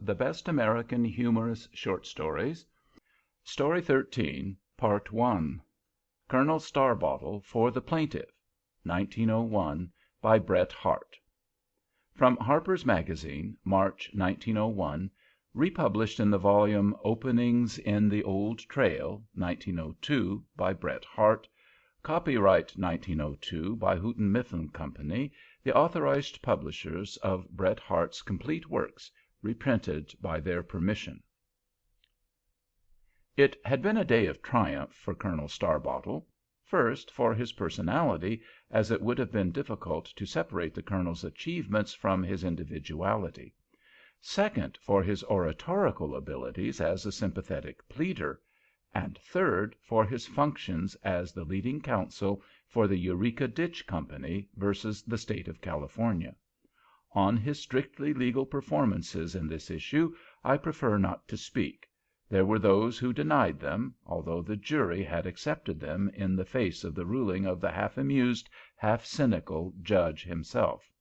the Best American Humorous Short Stories. Story 13, Part 1. Colonel Starbottle for the Plaintiff, 1901, by Bret Harte. From Harper's Magazine, March, 1901, republished in the volume Openings in the Old Trail, 1902, by Bret Harte. Copyright 1902 by Houghton Mifflin Company, the authorized publishers of Bret Harte's complete works, reprinted by their permission. It had been a day of triumph for Colonel Starbottle. First, for his personality, as it would have been difficult to separate the colonel's achievements from his individuality. Second, for his oratorical abilities as a sympathetic pleader. And third, for his functions as the leading counsel for the Eureka Ditch Company versus the State of California. On his strictly legal performances in this issue I prefer not to speak. There were those who denied them, although the jury had accepted them in the face of the ruling of the half-amused, half-cynical judge himself.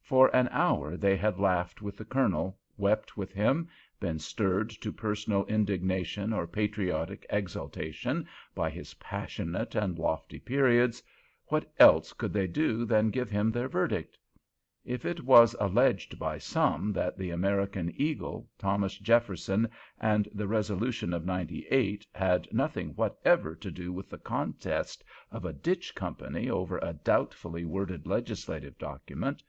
For an hour they had laughed with the colonel, wept with him, been stirred to personal indignation or patriotic exultation by his passionate and lofty periods. What else could they do than give him their verdict? If it was alleged by some that the American Eagle, Thomas Jefferson, and the Resolution of '98 had nothing whatever to do with the contest of a ditch company over a doubtfully worded legislative document,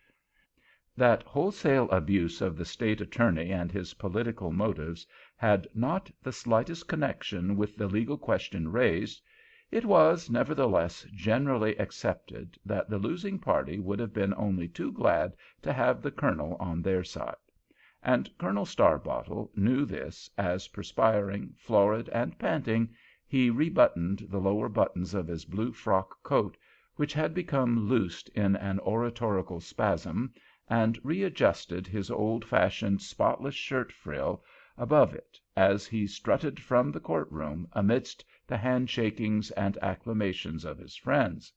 that wholesale abuse of the State attorney and his political motives had not the slightest connection with the legal question raised, it was, nevertheless, generally accepted that the losing party would have been only too glad to have the colonel on their side. And Colonel Starbottle knew this as, perspiring, florid, and panting, he rebuttoned the lower buttons of his blue frock coat, which had become loosed in an oratorical spasm, and readjusted his old-fashioned spotless shirt-frill above it as he strutted from the court-room amidst the hand-shakings and acclamations of his friends.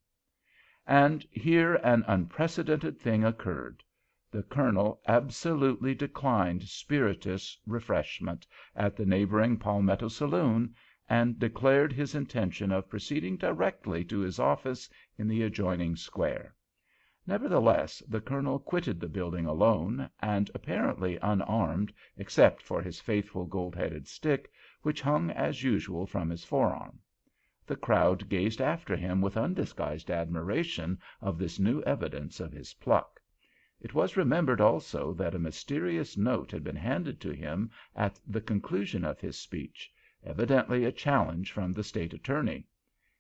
And here an unprecedented thing occurred. The colonel absolutely declined spirituous refreshment at the neighboring Palmetto Saloon, and declared his intention of proceeding directly to his office in the adjoining square. Nevertheless, the colonel quitted the building alone, and apparently unarmed except for his faithful gold-headed stick, which hung as usual from his forearm. The crowd gazed after him with undisguised admiration of this new evidence of his pluck. It was remembered also that a mysterious note had been handed to him at the conclusion of his speech, evidently a challenge from the State attorney.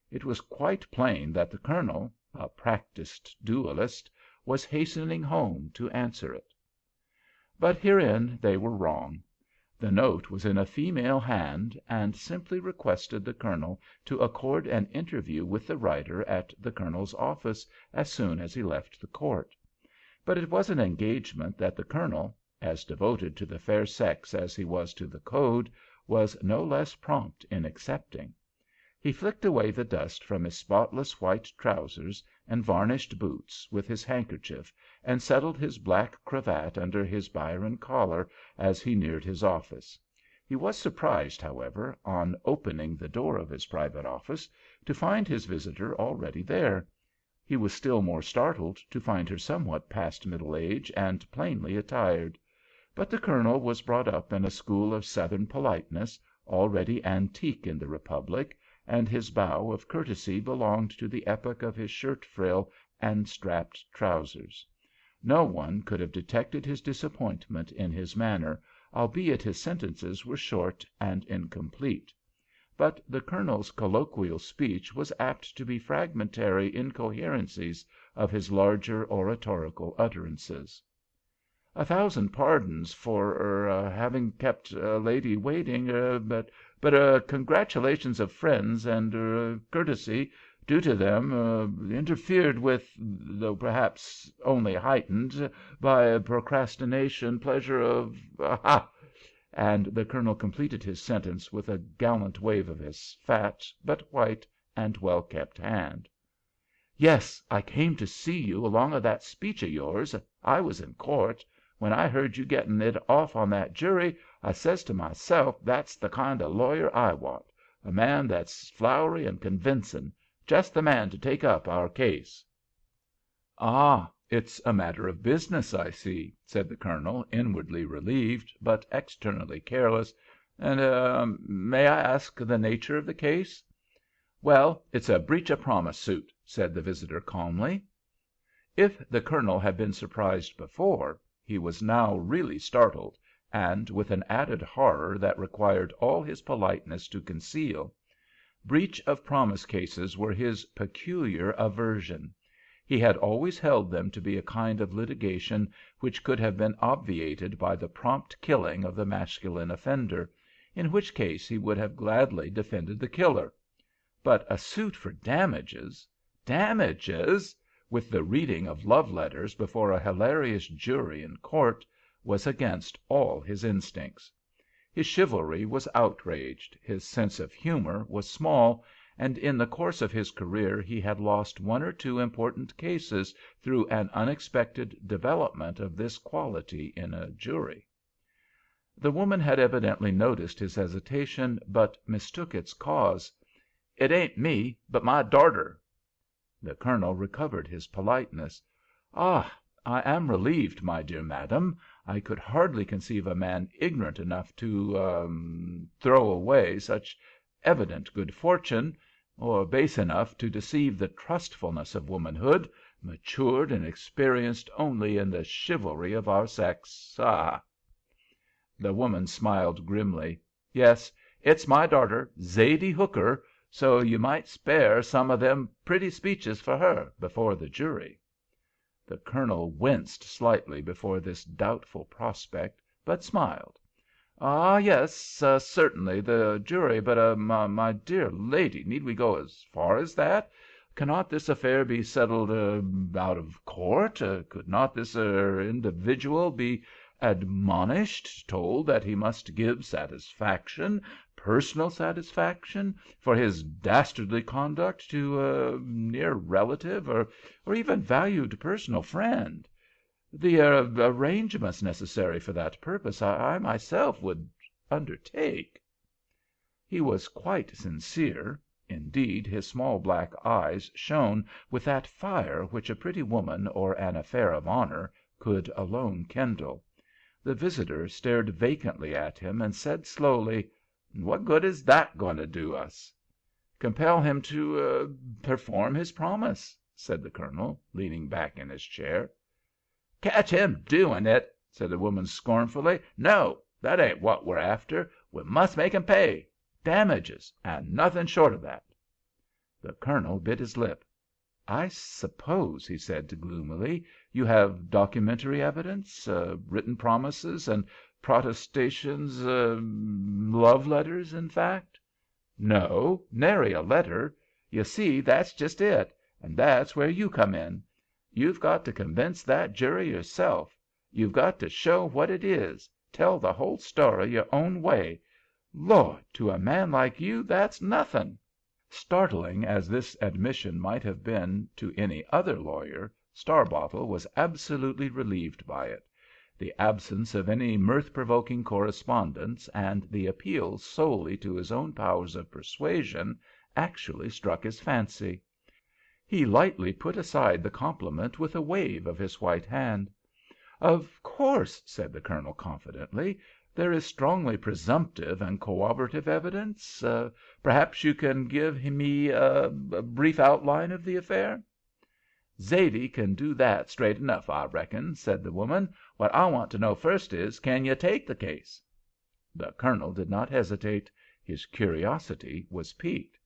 It was quite plain that the colonel, a practised duellist, was hastening home to answer it. But herein they were wrong. The note was in a female hand, and simply requested the colonel to accord an interview with the writer at the colonel's office as soon as he left the court. But it was an engagement that the colonel, as devoted to the fair sex as he was to the code, was no less prompt in accepting. He flicked away the dust from his spotless white trousers and varnished boots with his handkerchief, and settled his black cravat under his Byron collar as he neared his office. He was surprised, however, on opening the door of his private office, to find his visitor already there. He was still more startled to find her somewhat past middle age and plainly attired. But the colonel was brought up in a school of Southern politeness, already antique in the Republic, and his bow of courtesy belonged to the epoch of his shirt-frill and strapped trousers. No one could have detected his disappointment in his manner, albeit his sentences were short and incomplete. But the colonel's colloquial speech was apt to be fragmentary incoherencies of his larger oratorical utterances. "A thousand pardons for having kept a lady waiting, but congratulations of friends and courtesy due to them interfered with, though perhaps only heightened by procrastination, pleasure of ha!" And the colonel completed his sentence with a gallant wave of his fat, but white and well-kept hand. "Yes, I came to see you along of that speech of yours. I was in court. When I heard you getting it off on that jury, I says to myself that's the kind of lawyer I want, a man that's flowery and convincing, just the man to take up our case." "Ah, it's a matter of business, I see," said the colonel, inwardly relieved, but externally careless. "And may I ask the nature of the case?" "Well, it's a breach of promise suit," said the visitor, calmly. If the colonel had been surprised before, he was now really startled, and with an added horror that required all his politeness to conceal. Breach of promise cases were his peculiar aversion. He had always held them to be a kind of litigation which could have been obviated by the prompt killing of the masculine offender, in which case he would have gladly defended the killer. But a suit for damages, with the reading of love letters before a hilarious jury in court, was against all his instincts. His chivalry was outraged, his sense of humor was small, and in the course of his career he had lost one or two important cases through an unexpected development of this quality in a jury. The woman had evidently noticed his hesitation, but mistook its cause. "It ain't me, but my darter." The colonel recovered his politeness. "Ah, I am relieved, my dear madam. I could hardly conceive a man ignorant enough to throw away such evident good fortune, or base enough to deceive the trustfulness of womanhood, matured and experienced only in the chivalry of our sex. Ah!" The woman smiled grimly. "Yes, it's my darter, Zaidee Hooker, so you might spare some of them pretty speeches for her before the jury." The colonel winced slightly before this doubtful prospect, but smiled. "Ah, yes, certainly, the jury, but my dear lady, need we go as far as that? Cannot this affair be settled out of court? Could not this individual be admonished, told that he must give satisfaction, personal satisfaction, for his dastardly conduct to a near relative, or even valued personal friend? The arrangements necessary for that purpose I myself would undertake." He was quite sincere. Indeed, his small black eyes shone with that fire which a pretty woman or an affair of honor could alone kindle. The visitor stared vacantly at him and said slowly, "What good is that going to do us?" "Compel him to perform his promise," said the colonel, leaning back in his chair. "Catch him doing it!" said the woman, scornfully. "No, that ain't what we're after. We must make him pay. Damages, and nothing short of that." The colonel bit his lip. "I suppose," he said, gloomily, "you have documentary evidence, written promises and protestations, love letters, in fact?" "No, nary a letter. You see, that's just it, and that's where you come in. You've got to convince that jury yourself. You've got to show what it is, tell the whole story your own way. Lord, to a man like you, that's nothing." Startling as this admission might have been to any other lawyer, Starbottle was absolutely relieved by it. The absence of any mirth-provoking correspondence and the appeal solely to his own powers of persuasion actually struck his fancy. He lightly put aside the compliment with a wave of his white hand. "Of course," said the colonel, confidently, "there is strongly presumptive and corroborative evidence. Perhaps you can give me a brief outline of the affair?" "Zaidee can do that straight enough, I reckon," said the woman. "What I want to know first is, can you take the case?" The colonel did not hesitate. His curiosity was piqued.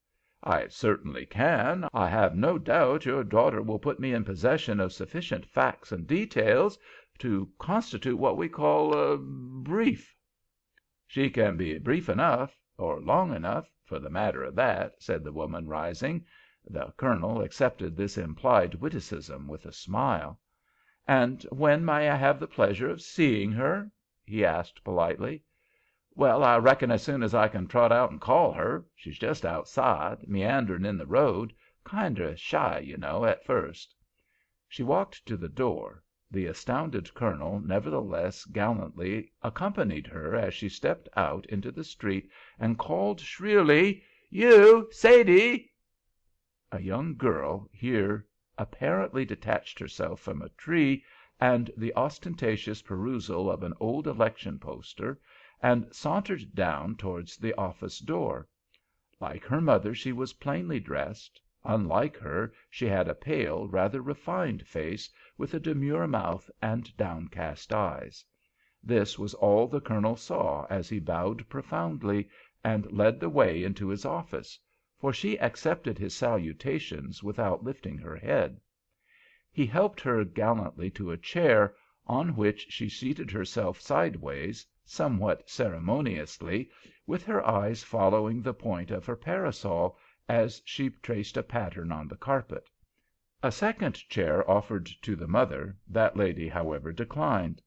"I certainly can. I have no doubt your daughter will put me in possession of sufficient facts and details to constitute what we call brief." "She can be brief enough, or long enough, for the matter of that," said the woman, rising. The colonel accepted this implied witticism with a smile. "And when may I have the pleasure of seeing her?" he asked, politely. "Well, I reckon as soon as I can trot out and call her. She's just outside, meandering in the road, kinder shy, you know, at first." She walked to the door. The astounded Colonel nevertheless gallantly accompanied her as she stepped out into the street and called shrilly, "You, Sadie!" A young girl here apparently detached herself from a tree and the ostentatious perusal of an old election poster, and sauntered down towards the office door. Like her mother, she was plainly dressed. Unlike her, she had a pale, rather refined face, with a demure mouth and downcast eyes. This was all the Colonel saw as he bowed profoundly and led the way into his office, for she accepted his salutations without lifting her head. He helped her gallantly to a chair, on which she seated herself sideways, somewhat ceremoniously, with her eyes following the point of her parasol as she traced a pattern on the carpet. A second chair offered to the mother, that lady, however, declined.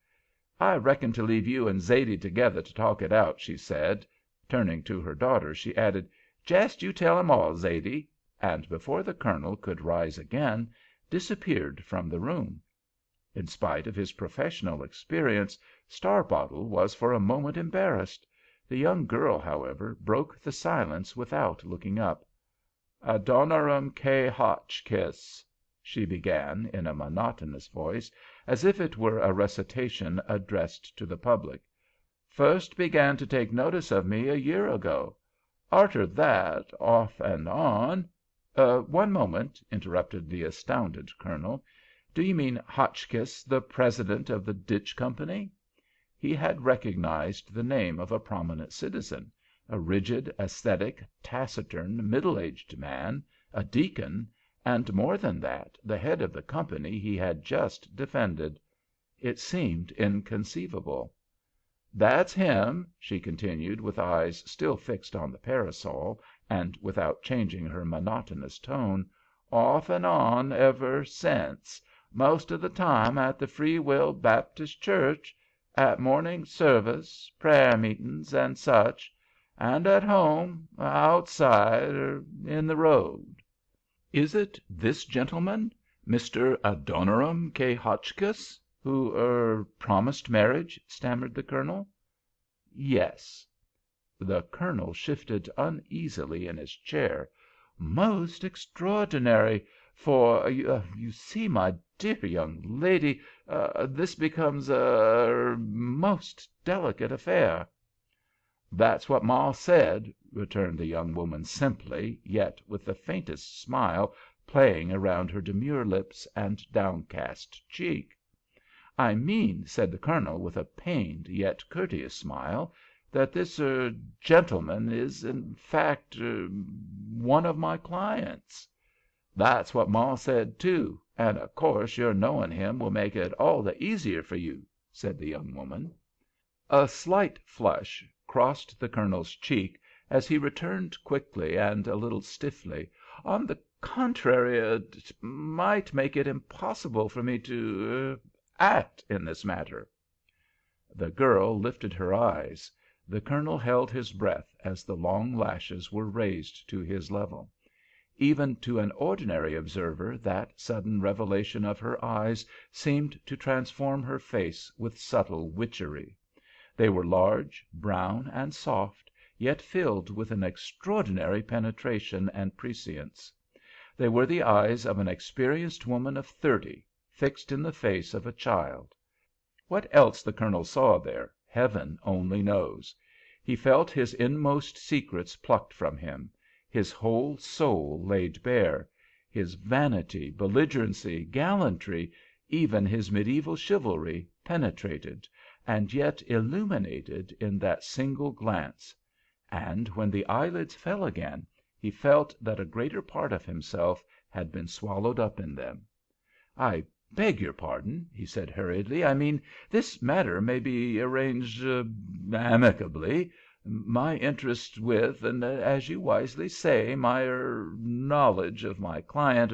"I reckon to leave you and Zaidee together to talk it out," she said. Turning to her daughter, she added, "Jest you tell him all, Zaidee," and before the Colonel could rise again, disappeared from the room. In spite of his professional experience, Starbottle was for a moment embarrassed. The young girl, however, broke the silence without looking up. "Adoniram K. Hotchkiss," she began in a monotonous voice, as if it were a recitation addressed to the public, "first began to take notice of me a year ago. Arter that, off and on—" "One moment," interrupted the astounded Colonel. "Do you mean Hotchkiss, the president of the Ditch Company?" He had recognized the name of a prominent citizen, a rigid, ascetic, taciturn, middle-aged man, a deacon, and, more than that, the head of the company he had just defended. It seemed inconceivable. "That's him," she continued, with eyes still fixed on the parasol, and without changing her monotonous tone, "off and on ever since, most of the time at the Free Will Baptist Church, at morning service, prayer meetin's, and such, and at home, outside, in the road." "Is it this gentleman, Mr. Adoniram K. Hotchkiss, who promised marriage?" stammered the Colonel. "Yes." The Colonel shifted uneasily in his chair. "Most extraordinary, for, you see, my dear young lady, this becomes a most delicate affair." "That's what Ma said," returned the young woman simply, yet with the faintest smile playing around her demure lips and downcast cheek. "I mean," said the Colonel, with a pained yet courteous smile, "that this gentleman is, in fact, one of my clients." "That's what Ma said, too, and of course your knowing him will make it all the easier for you," said the young woman. A slight flush crossed the Colonel's cheek as he returned quickly and a little stiffly, "On the contrary, it might make it impossible for me to act in this matter." The girl lifted her eyes. The Colonel held his breath as the long lashes were raised to his level. Even to an ordinary observer that sudden revelation of her eyes seemed to transform her face with subtle witchery. They were large, brown, and soft, yet filled with an extraordinary penetration and prescience. They were the eyes of an experienced woman of 30, fixed in the face of a child. What else the Colonel saw there, Heaven only knows. He felt his inmost secrets plucked from him, his whole soul laid bare, his vanity, belligerency, gallantry, even his mediaeval chivalry, penetrated, and yet illuminated in that single glance. And when the eyelids fell again, he felt that a greater part of himself had been swallowed up in them. "I beg your pardon," he said hurriedly. "I mean, this matter may be arranged amicably. My interest with, and, as you wisely say, my knowledge of my client,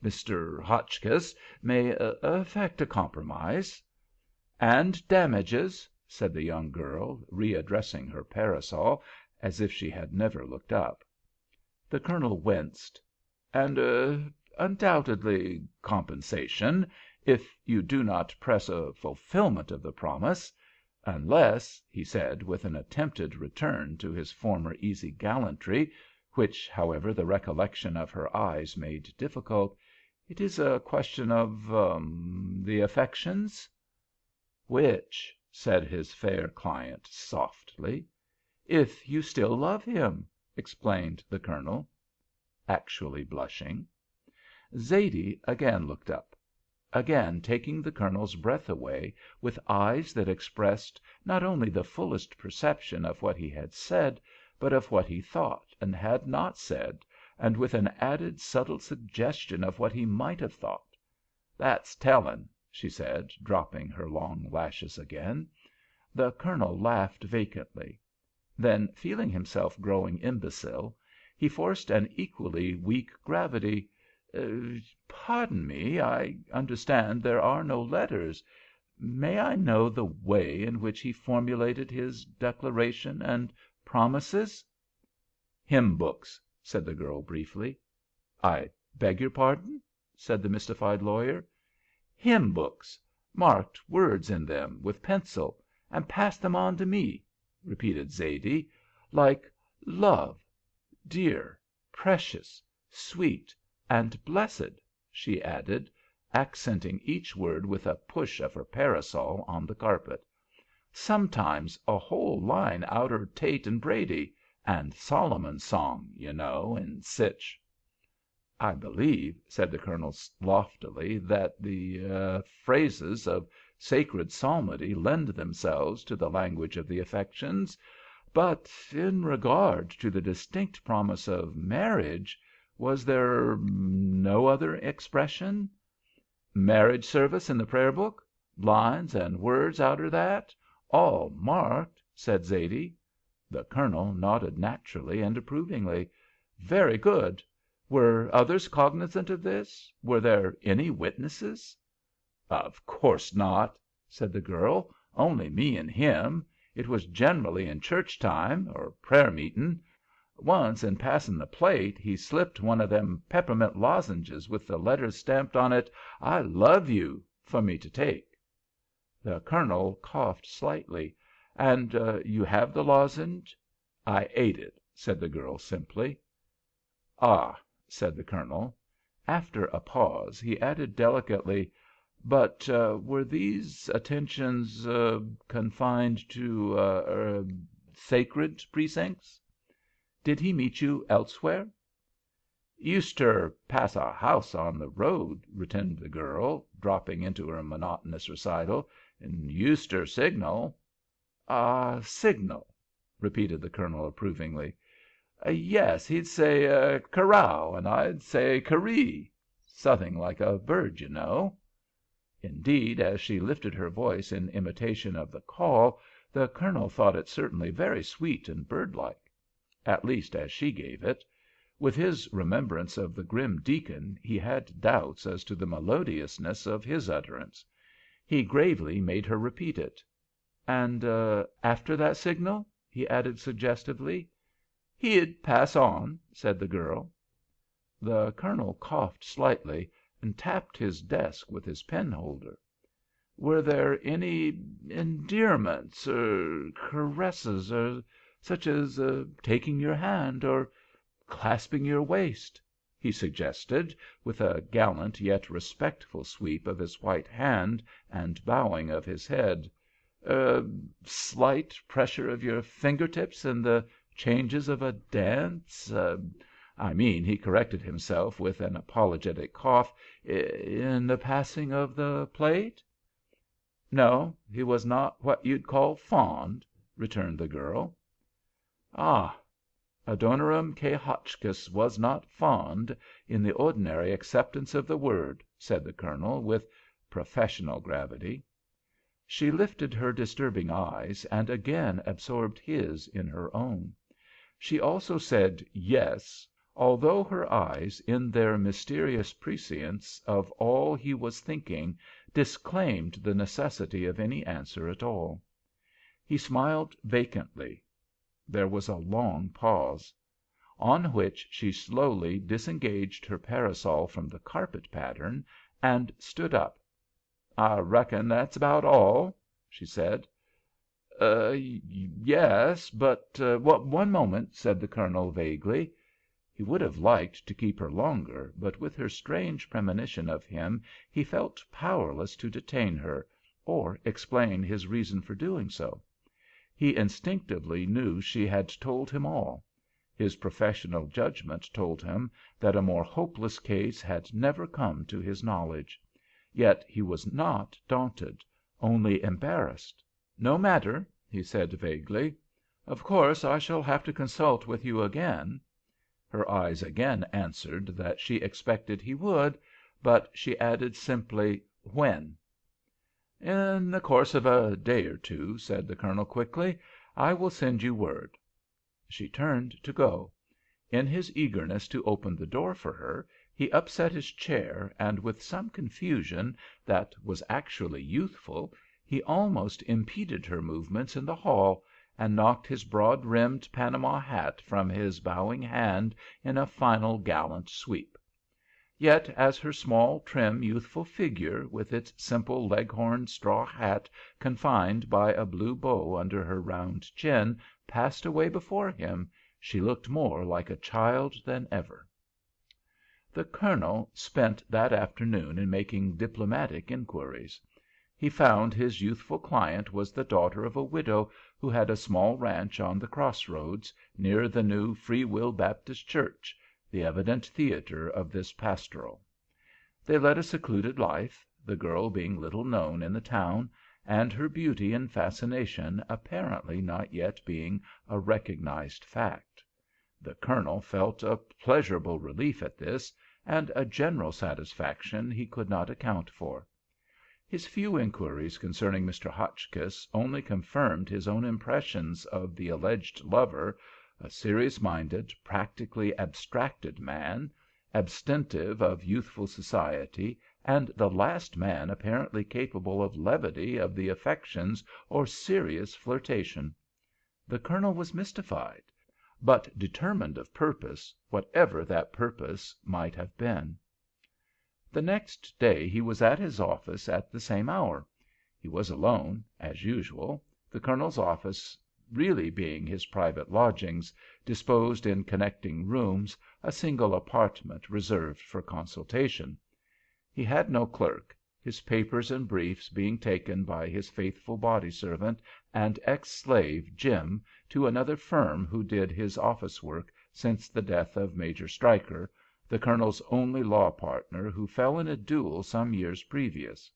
Mr. Hotchkiss, may effect a compromise." "And damages," said the young girl, readdressing her parasol as if she had never looked up. The Colonel winced. "And undoubtedly compensation. if you do not press a fulfilment of the promise, unless," he said, with an attempted return to his former easy gallantry, which, however, the recollection of her eyes made difficult, "it is a question of—the affections?" "Which?" said his fair client, softly. "If you still love him," explained the Colonel, actually blushing. Zaidee again looked up, again taking the Colonel's breath away, with eyes that expressed not only the fullest perception of what he had said, but of what he thought and had not said, and with an added subtle suggestion of what he might have thought. "That's telling," she said, dropping her long lashes again. The Colonel laughed vacantly. Then, feeling himself growing imbecile, he forced an equally weak gravity. "Pardon me, I understand there are no letters. May I know the way in which he formulated his declaration and promises?" "Hymn books," said the girl, briefly. "I beg your pardon?" said the mystified lawyer. "Hymn books. Marked words in them with pencil, and passed them on to me," repeated Zaidee. "Like love, dear, precious, sweet, and blessed," she added, accenting each word with a push of her parasol on the carpet. "Sometimes a whole line outer Tate and Brady, and Solomon's Song, you know, in sich." "I believe," said the Colonel, loftily, "that the phrases of sacred psalmody lend themselves to the language of the affections. But in regard to the distinct promise of marriage, was there no other expression?" "Marriage service in the prayer book? Lines and words outer that? All marked," said Zaidee. The Colonel nodded naturally and approvingly. "Very good. Were others cognizant of this? Were there any witnesses?" "Of course not," said the girl. "Only me and him. It was generally in church time, or prayer meeting. Once, in passing the plate, he slipped one of them peppermint lozenges with the letters stamped on it, 'I love you,' for me to take." The Colonel coughed slightly. "And you have the lozenge?" "I ate it," said the girl, simply. "Ah," said the Colonel. After a pause, he added delicately, "But were these attentions—confined to—sacred precincts? Did he meet you elsewhere?" "Useter pass our house on the road," returned the girl, dropping into her monotonous recital, "and useter signal." "Signal," repeated the Colonel, approvingly. "Yes, he'd say 'Kerrow,' and I'd say 'Kerree.' Suthin' like a bird, you know." Indeed, as she lifted her voice in imitation of the call, the Colonel thought it certainly very sweet and birdlike. At least as she gave it. With his remembrance of the grim deacon, he had doubts as to the melodiousness of his utterance. He gravely made her repeat it. "And after that signal?" he added, suggestively. "He'd pass on," said the girl. The Colonel coughed slightly, and tapped his desk with his penholder. "Were there any endearments—caresses, such as taking your hand, or clasping your waist?" he suggested, with a gallant yet respectful sweep of his white hand and bowing of his head. "Slight pressure of your finger tips in the changes of a dance? I mean," he corrected himself with an apologetic cough, "in the passing of the plate?" "No, he was not what you'd call fond," returned the girl. "Ah! Adoniram K. Hotchkiss was not fond, in the ordinary acceptance of the word," said the Colonel, with professional gravity. She lifted her disturbing eyes and again absorbed his in her own. She also said "Yes," although her eyes, in their mysterious prescience of all he was thinking, disclaimed the necessity of any answer at all. He smiled vacantly. There was a long pause, on which she slowly disengaged her parasol from the carpet pattern and stood up. "I reckon that's about all," she said. Yes, but one moment," said the Colonel, vaguely. He would have liked to keep her longer, but with her strange premonition of him he felt powerless to detain her, or explain his reason for doing so. He instinctively knew she had told him all. His professional judgment told him that a more hopeless case had never come to his knowledge. Yet he was not daunted, only embarrassed. "No matter," he said, vaguely. "Of course I shall have to consult with you again." Her eyes again answered that she expected he would, but she added simply, "When?" "In the course of a day or two," said the Colonel, quickly. "I will send you word." She turned to go. In his eagerness to open the door for her, he upset his chair, and with some confusion that was actually youthful, he almost impeded her movements in the hall, and knocked his broad-brimmed Panama hat from his bowing hand in a final gallant sweep. Yet as her small, trim, youthful figure, with its simple Leghorn straw hat confined by a blue bow under her round chin, passed away before him, she looked more like a child than ever. The Colonel spent that afternoon in making diplomatic inquiries. He found his youthful client was the daughter of a widow who had a small ranch on the crossroads, near the new Free Will Baptist Church, the evident theatre of this pastoral. They led a secluded life, the girl being little known in the town, and her beauty and fascination apparently not yet being a recognized fact. The Colonel felt a pleasurable relief at this, and a general satisfaction he could not account for. His few inquiries concerning Mr. Hotchkiss only confirmed his own impressions of the alleged lover, a serious-minded, practically abstracted man, abstentive of youthful society, and the last man apparently capable of levity of the affections or serious flirtation. The Colonel was mystified, but determined of purpose, whatever that purpose might have been. The next day he was at his office at the same hour. He was alone, as usual, the Colonel's office really being his private lodgings, disposed in connecting rooms, a single apartment reserved for consultation. He had no clerk, his papers and briefs being taken by his faithful body-servant and ex-slave Jim to another firm who did his office work since the death of Major Stryker, the Colonel's only law partner, who fell in a duel some years previous.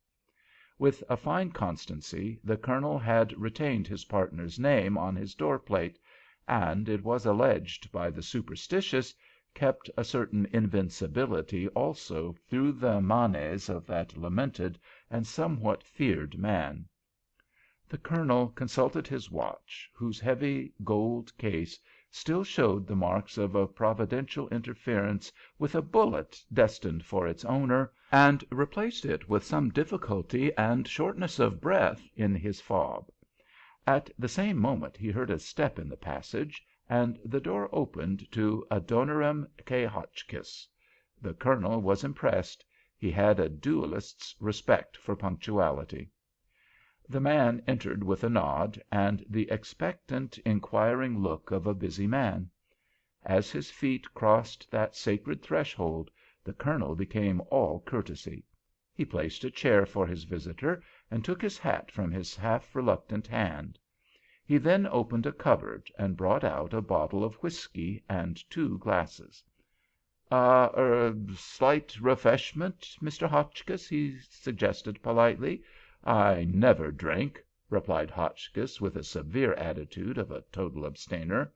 With a fine constancy, the Colonel had retained his partner's name on his door-plate, and, it was alleged by the superstitious, kept a certain invincibility also through the manes of that lamented and somewhat feared man. The Colonel consulted his watch, whose heavy gold case still showed the marks of a providential interference with a bullet destined for its owner, and replaced it with some difficulty and shortness of breath in his fob. At the same moment he heard a step in the passage, and the door opened to Adoniram K. Hotchkiss. The Colonel was impressed. He had a duellist's respect for punctuality. The man entered with a nod, and the expectant, inquiring look of a busy man. As his feet crossed that sacred threshold, the Colonel became all courtesy. He placed a chair for his visitor, and took his hat from his half-reluctant hand. He then opened a cupboard, and brought out a bottle of whiskey and 2 glasses. Slight refreshment, Mr. Hotchkiss," he suggested, politely. "I never drink," replied Hotchkiss, with a severe attitude of a total abstainer.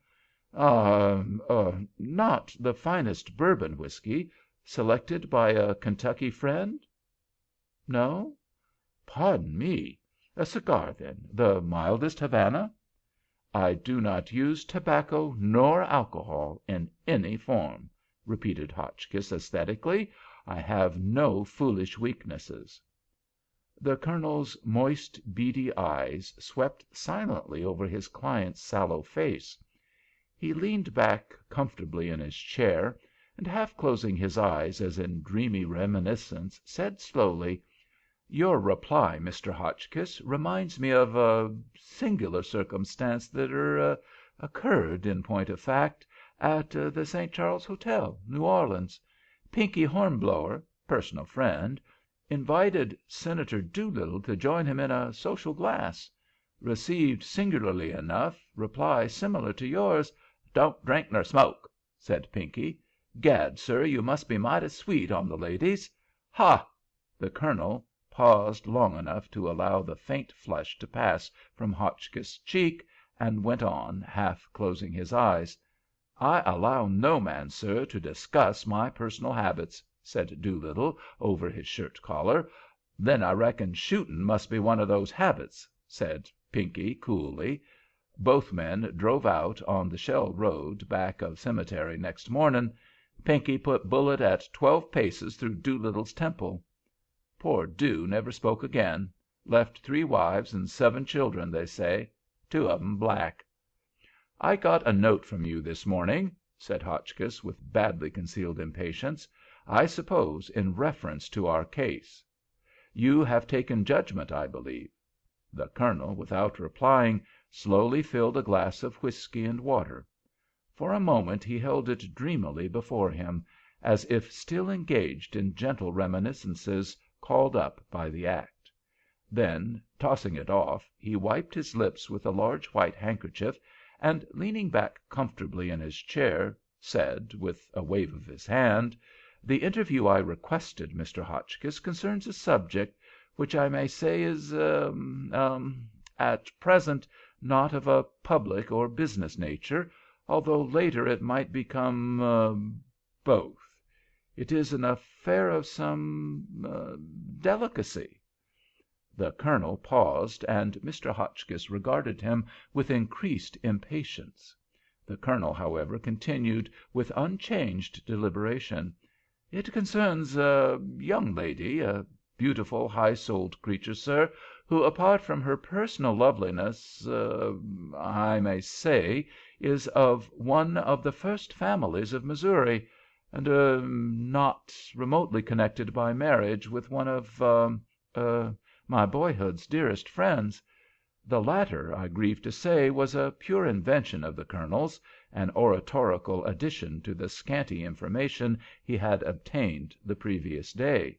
Not the finest Bourbon whiskey, selected by a Kentucky friend?" "No?" "Pardon me. A cigar, then, the mildest Havana?" "I do not use tobacco nor alcohol in any form," repeated Hotchkiss, aesthetically. "I have no foolish weaknesses." The Colonel's moist, beady eyes swept silently over his client's sallow face. He leaned back comfortably in his chair, and, half closing his eyes as in dreamy reminiscence, said slowly, Your reply, Mr. Hotchkiss, reminds me of a singular circumstance that occurred, in point of fact, at the St. Charles Hotel, New Orleans. Pinky Hornblower, personal friend, invited Senator Doolittle to join him in a social glass. Received, singularly enough, reply similar to yours. "Don't drink nor smoke," said Pinky. "Gad, sir, you must be mighty sweet on the ladies." "Ha!" The Colonel paused long enough to allow the faint flush to pass from Hotchkiss' cheek, and went on, half closing his eyes. "I allow no man, sir, to discuss my personal habits," said Doolittle over his shirt collar. "Then I reckon shooting must be one of those habits," said Pinky coolly. Both men drove out on the Shell Road back of cemetery next morning. Pinky put bullet at 12 paces through Doolittle's temple. Poor Do never spoke again. Left 3 wives and 7 children, they say. 2 of 'em black. "I got a note from you this morning," said Hotchkiss, with badly concealed impatience. "I suppose in reference to our case. You have taken judgment, I believe." The Colonel, without replying, slowly filled a glass of whiskey and water. For a moment he held it dreamily before him, as if still engaged in gentle reminiscences called up by the act. Then, tossing it off, he wiped his lips with a large white handkerchief, and, leaning back comfortably in his chair, said, with a wave of his hand, "The interview I requested, Mr. Hotchkiss, concerns a subject which I may say is, at present, not of a public or business nature, although later it might become both. It is an affair of some delicacy." The Colonel paused, and Mr. Hotchkiss regarded him with increased impatience. The Colonel, however, continued with unchanged deliberation. "It concerns a young lady, a beautiful, high-souled creature, sir, who, apart from her personal loveliness, I may say, is of one of the first families of Missouri, and not remotely connected by marriage with one of my boyhood's dearest friends." The latter, I grieve to say, was a pure invention of the Colonel's, an oratorical addition to the scanty information he had obtained the previous day.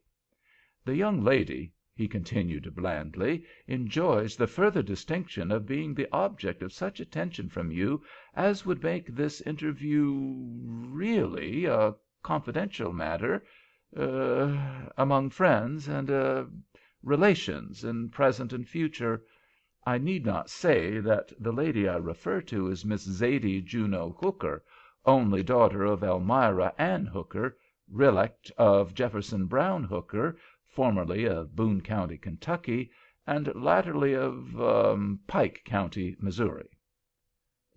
"The young lady," he continued blandly, "enjoys the further distinction of being the object of such attention from you as would make this interview really a confidential matter among friends and relations in present and future. I need not say that the lady I refer to is Miss Zaidee Juno Hooker, only daughter of Elmira Ann Hooker, relict of Jefferson Brown Hooker, formerly of Boone County, Kentucky, and latterly of Pike County, Missouri."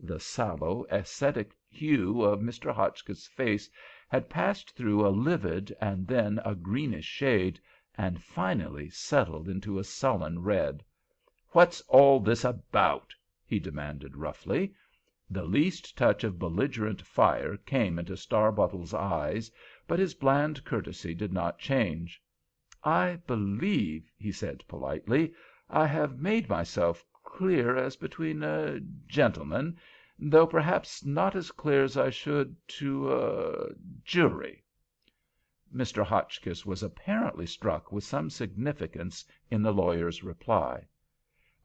The sallow, ascetic hue of Mr. Hotchkiss' face had passed through a livid and then a greenish shade, and finally settled into a sullen red. "What's all this about?" he demanded, roughly. The least touch of belligerent fire came into Starbottle's eyes, but his bland courtesy did not change. "I believe," he said, politely, "I have made myself clear as between gentlemen, though perhaps not as clear as I should to a jury." Mr. Hotchkiss was apparently struck with some significance in the lawyer's reply.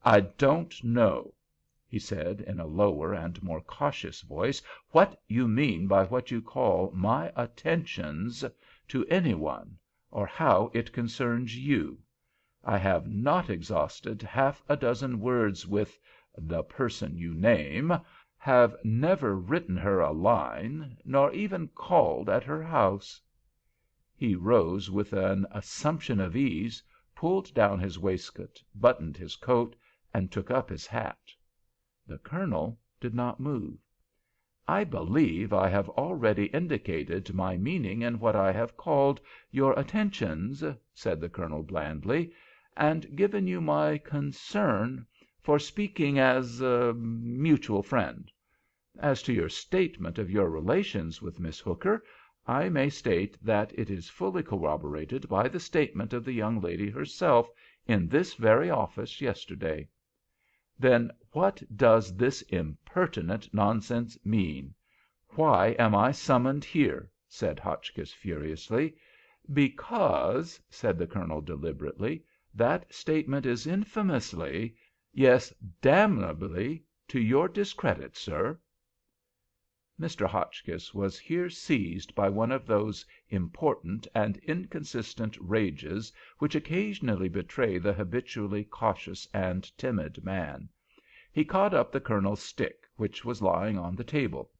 "I don't know," he said, in a lower and more cautious voice, "what you mean by what you call my attentions to any one, or how it concerns you. I have not exhausted half a dozen words with the person you name, have never written her a line, nor even called at her house." He rose with an assumption of ease, pulled down his waistcoat, buttoned his coat, and took up his hat. The Colonel did not move. "I believe I have already indicated my meaning in what I have called your attentions," said the Colonel, blandly, "and given you my concern for speaking as a mutual friend. As to your statement of your relations with Miss Hooker, I may state that it is fully corroborated by the statement of the young lady herself in this very office yesterday." "Then what does this impertinent nonsense mean? Why am I summoned here?" said Hotchkiss, furiously. "Because," said the Colonel, deliberately, "that statement is infamously, yes, damnably, to your discredit, sir." Mr. Hotchkiss was here seized by one of those important and inconsistent rages which occasionally betray the habitually cautious and timid man. He caught up the Colonel's stick, which was lying on the table.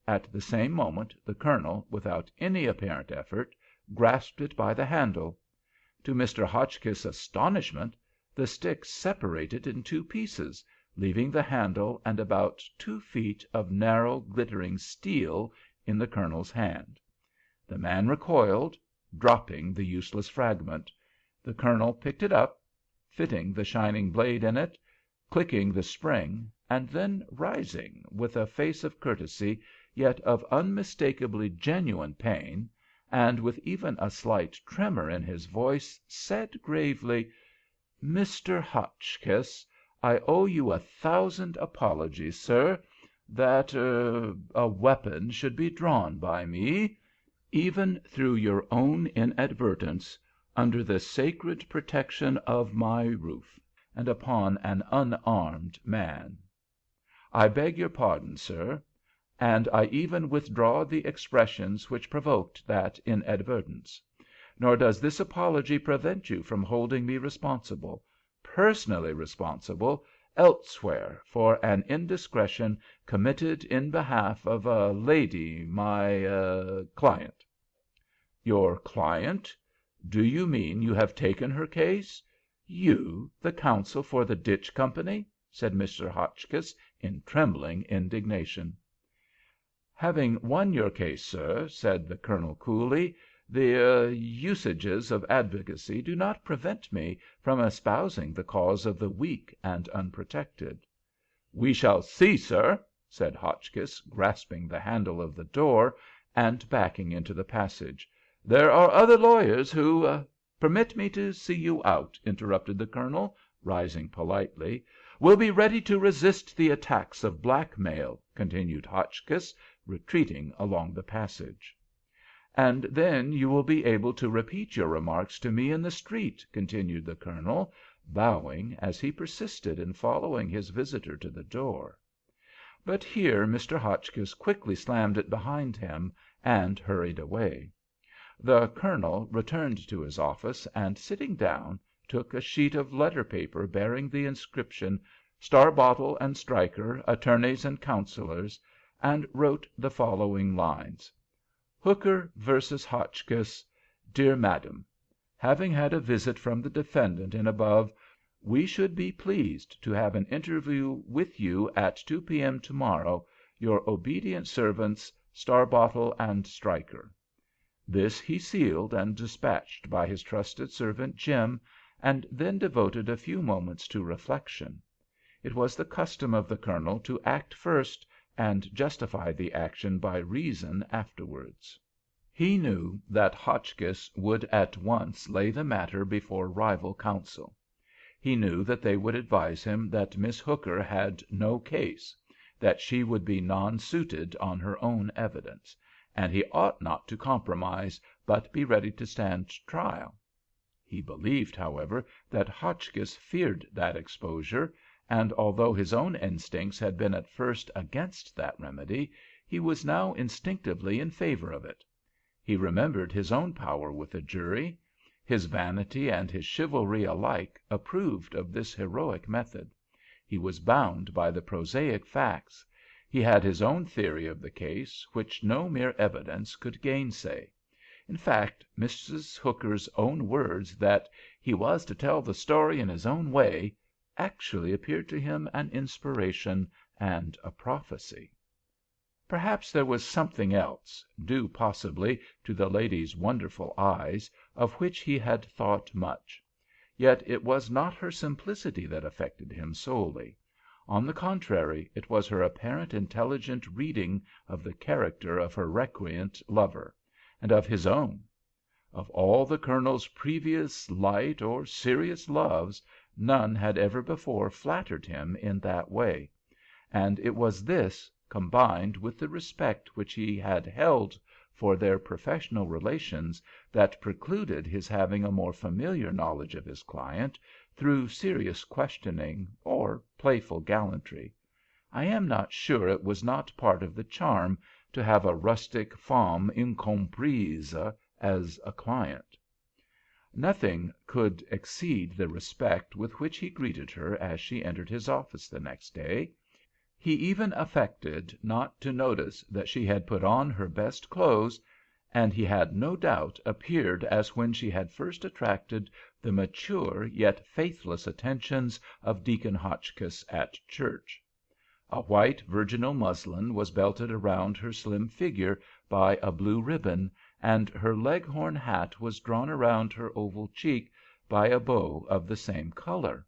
At the same moment the Colonel, without any apparent effort, grasped it by the handle. To Mr. Hotchkiss's astonishment, the stick separated in two pieces, leaving the handle and about 2 feet of narrow, glittering steel in the Colonel's hand. The man recoiled, dropping the useless fragment. The Colonel picked it up, fitting the shining blade in it, clicking the spring, and then rising, with a face of courtesy, yet of unmistakably genuine pain, and with even a slight tremor in his voice, said gravely, "Mr. Hotchkiss, I owe you 1,000 apologies, sir, that a weapon should be drawn by me, even through your own inadvertence, under the sacred protection of my roof, and upon an unarmed man. I beg your pardon, sir, and I even withdraw the expressions which provoked that inadvertence. Nor does this apology prevent you from holding me responsible, personally responsible, elsewhere for an indiscretion committed in behalf of a lady, my client." "Your client? Do you mean you have taken her case? You, the counsel for the Ditch Company?" said Mr. Hotchkiss, in trembling indignation. "Having won your case, sir," said the Colonel, coolly, "the usages of advocacy do not prevent me from espousing the cause of the weak and unprotected." "We shall see, sir," said Hotchkiss, grasping the handle of the door and backing into the passage. "There are other lawyers who—" "Permit me to see you out," interrupted the Colonel, rising politely. "Will be ready to resist the attacks of blackmail," continued Hotchkiss, retreating along the passage. "And then you will be able to repeat your remarks to me in the street," continued the Colonel, bowing as he persisted in following his visitor to the door. But here Mr. Hotchkiss quickly slammed it behind him and hurried away. The Colonel returned to his office, and, sitting down, took a sheet of letter paper bearing the inscription, "Starbottle and Stryker, Attorneys and Counselors," and wrote the following lines: "Hooker versus Hotchkiss. Dear Madam, having had a visit from the defendant in above, we should be pleased to have an interview with you at 2 P.M. tomorrow. Your obedient servants, Starbottle and Stryker." This he sealed and dispatched by his trusted servant Jim, and then devoted a few moments to reflection. It was the custom of the Colonel to act first, and justify the action by reason afterwards. He knew that Hotchkiss would at once lay the matter before rival counsel. He knew that they would advise him that Miss Hooker had no case, that she would be non-suited on her own evidence, and he ought not to compromise, but be ready to stand trial. He believed, however, that Hotchkiss feared that exposure, and although his own instincts had been at first against that remedy, he was now instinctively in favor of it. He remembered his own power with a jury. His vanity and his chivalry alike approved of this heroic method. He was bound by the prosaic facts. He had his own theory of the case, which no mere evidence could gainsay. In fact, Mrs. Hooker's own words that he was to tell the story in his own way actually appeared to him an inspiration and a prophecy. Perhaps there was something else, due possibly to the lady's wonderful eyes, of which he had thought much. Yet it was not her simplicity that affected him solely. On the contrary, it was her apparent intelligent reading of the character of her recreant lover, and of his own. Of all the Colonel's previous light or serious loves, none had ever before flattered him in that way; and it was this, combined with the respect which he had held for their professional relations, that precluded his having a more familiar knowledge of his client through serious questioning or playful gallantry. I am not sure it was not part of the charm to have a rustic femme incomprise as a client. Nothing could exceed the respect with which he greeted her as she entered his office the next day. He even affected not to notice that she had put on her best clothes, and he had no doubt appeared as when she had first attracted the mature yet faithless attentions of Deacon Hotchkiss at church. A white virginal muslin was belted around her slim figure by a blue ribbon, and her leghorn hat was drawn around her oval cheek by a bow of the same color.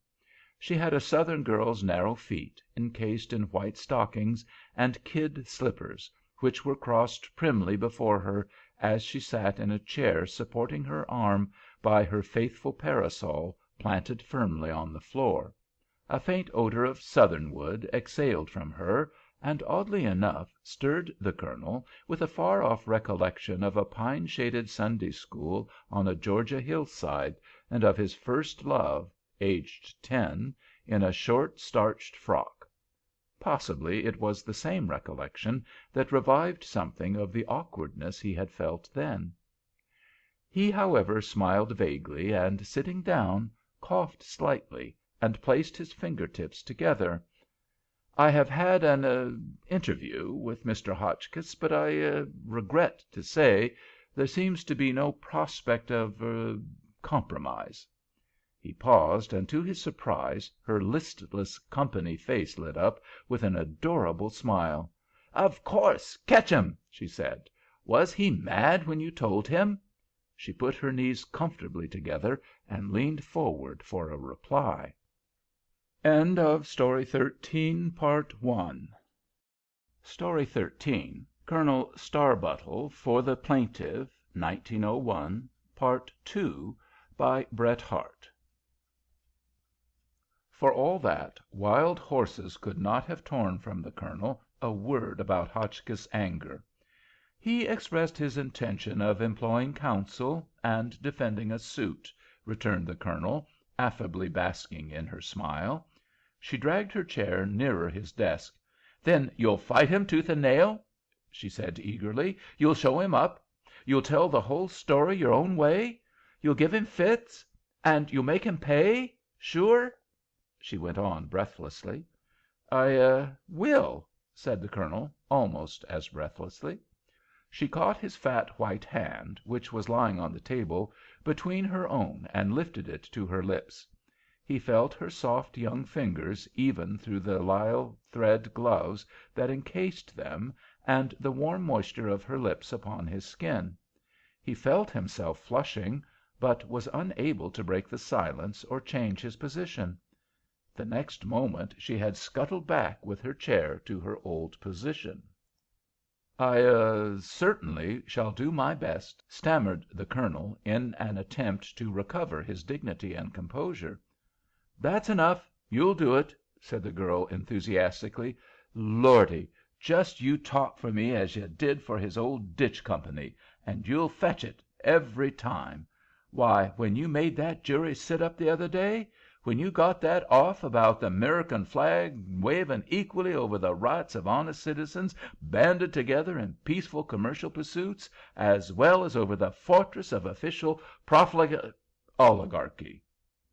She had a Southern girl's narrow feet, encased in white stockings and kid slippers, which were crossed primly before her as she sat in a chair supporting her arm by her faithful parasol planted firmly on the floor. A faint odor of southernwood exhaled from her, and, oddly enough, stirred the Colonel with a far-off recollection of a pine-shaded Sunday school on a Georgia hillside, and of his first love, aged 10, in a short starched frock. Possibly it was the same recollection that revived something of the awkwardness he had felt then. He, however, smiled vaguely, and, sitting down, coughed slightly, and placed his finger-tips together. "I have had an interview with Mr. Hotchkiss, but I regret to say there seems to be no prospect of compromise." He paused, and to his surprise her listless company face lit up with an adorable smile. "Of course! Catch 'em!" she said. "Was he mad when you told him?" She put her knees comfortably together and leaned forward for a reply. End of Project Gutenberg's Part 1. Story 13, Colonel Starbottle for the Plaintiff, 1901, Part 2, by Bret Harte. For all that, wild horses could not have torn from the Colonel a word about Hotchkiss' anger. "He expressed his intention of employing counsel and defending a suit," returned the Colonel, affably basking in her smile. She dragged her chair nearer his desk. "Then you'll fight him tooth and nail?" she said eagerly. "You'll show him up? You'll tell the whole story your own way? You'll give him fits? And you'll make him pay? Sure?" she went on breathlessly. "I will," said the Colonel, almost as breathlessly. She caught his fat white hand, which was lying on the table, between her own and lifted it to her lips. He felt her soft young fingers even through the lisle thread gloves that encased them, and the warm moisture of her lips upon his skin. He felt himself flushing, but was unable to break the silence or change his position. The next moment she had scuttled back with her chair to her old position. "I certainly shall do my best," stammered the Colonel, in an attempt to recover his dignity and composure. "That's enough. You'll do it," said the girl, enthusiastically. "Lordy, just you talk for me as you did for his old ditch company, and you'll fetch it every time. Why, when you made that jury sit up the other day, when you got that off about the 'Mericun flag waving equally over the rights of honest citizens banded together in peaceful commercial pursuits, as well as over the fortress of official oligarchy,"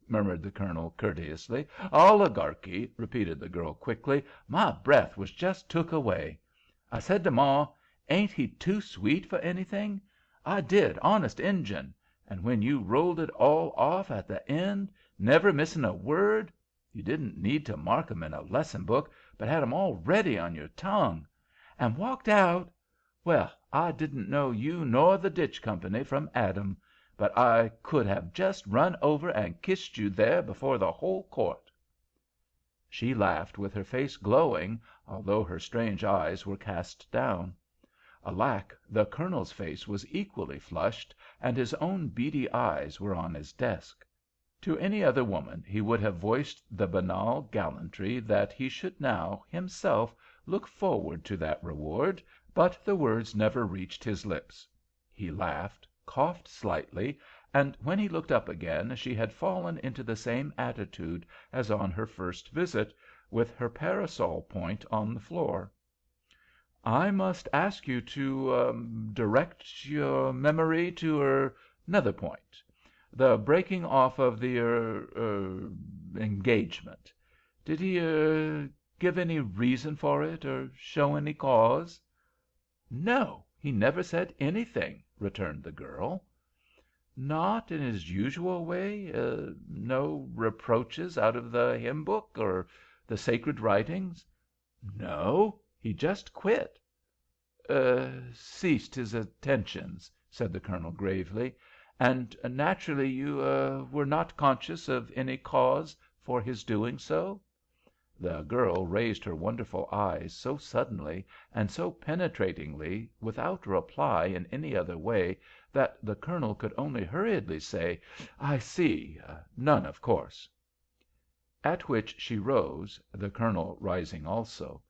murmured the Colonel, courteously. "Oligarchy," repeated the girl, quickly. "My breath was just took away. I said to Ma, 'Ain't he too sweet for anything?' I did, honest Injun. And when you rolled it all off at the end, never missing a word, you didn't need to mark 'em in a lesson book, but had 'em all ready on your tongue, and walked out—well, I didn't know you nor the ditch company from Adam, but I could have just run over and kissed you there before the whole court." She laughed with her face glowing, although her strange eyes were cast down. Alack, the Colonel's face was equally flushed, and his own beady eyes were on his desk. To any other woman he would have voiced the banal gallantry that he should now, himself, look forward to that reward, but the words never reached his lips. He laughed, coughed slightly, and when he looked up again she had fallen into the same attitude as on her first visit, with her parasol point on the floor. "I must ask you to direct your memory to 'nother point. The breaking off of the engagement. Did he give any reason for it, or show any cause?" "No, he never said anything," returned the girl. "Not in his usual way? No reproaches out of the hymn book or the sacred writings?" "No, he just quit." "Ceased his attentions," said the Colonel, gravely. "And naturally you were not conscious of any cause for his doing so?" The girl raised her wonderful eyes so suddenly and so penetratingly, without reply in any other way, that the Colonel could only hurriedly say, "I see. None, of course." At which she rose, the Colonel rising also.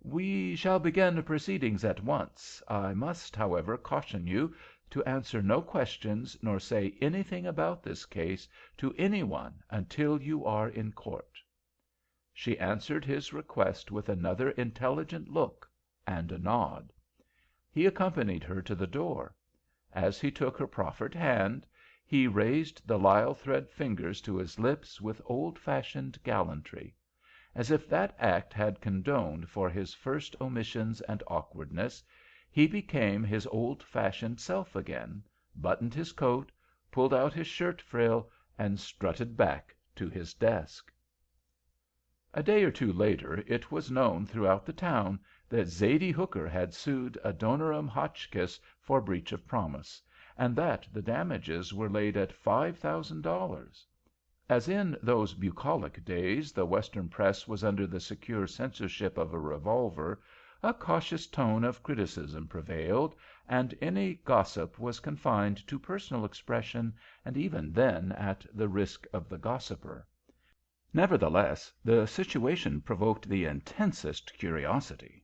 "We shall begin proceedings at once. I must, however, caution you to answer no questions nor say anything about this case to any one until you are in court." She answered his request with another intelligent look and a nod. He accompanied her to the door. As he took her proffered hand, he raised the lisle thread fingers to his lips with old-fashioned gallantry. As if that act had condoned for his first omissions and awkwardness, he became his old-fashioned self again, buttoned his coat, pulled out his shirt frill, and strutted back to his desk. A day or two later it was known throughout the town that Zaidee Hooker had sued Adoniram Hotchkiss for breach of promise, and that the damages were laid at $5,000. As in those bucolic days the Western press was under the secure censorship of a revolver, a cautious tone of criticism prevailed, and any gossip was confined to personal expression, and even then at the risk of the gossiper. Nevertheless, the situation provoked the intensest curiosity.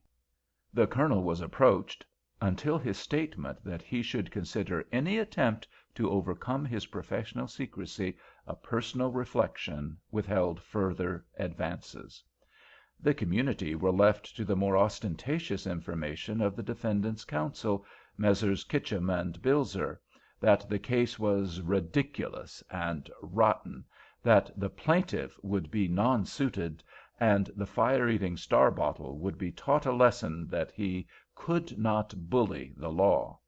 The Colonel was approached, until his statement that he should consider any attempt to overcome his professional secrecy a personal reflection withheld further advances. The community were left to the more ostentatious information of the defendant's counsel, Messrs. Kitchem and Bilzer, that the case was ridiculous and rotten, that the plaintiff would be non-suited, and the fire-eating Starbottle would be taught a lesson that he could not bully the law,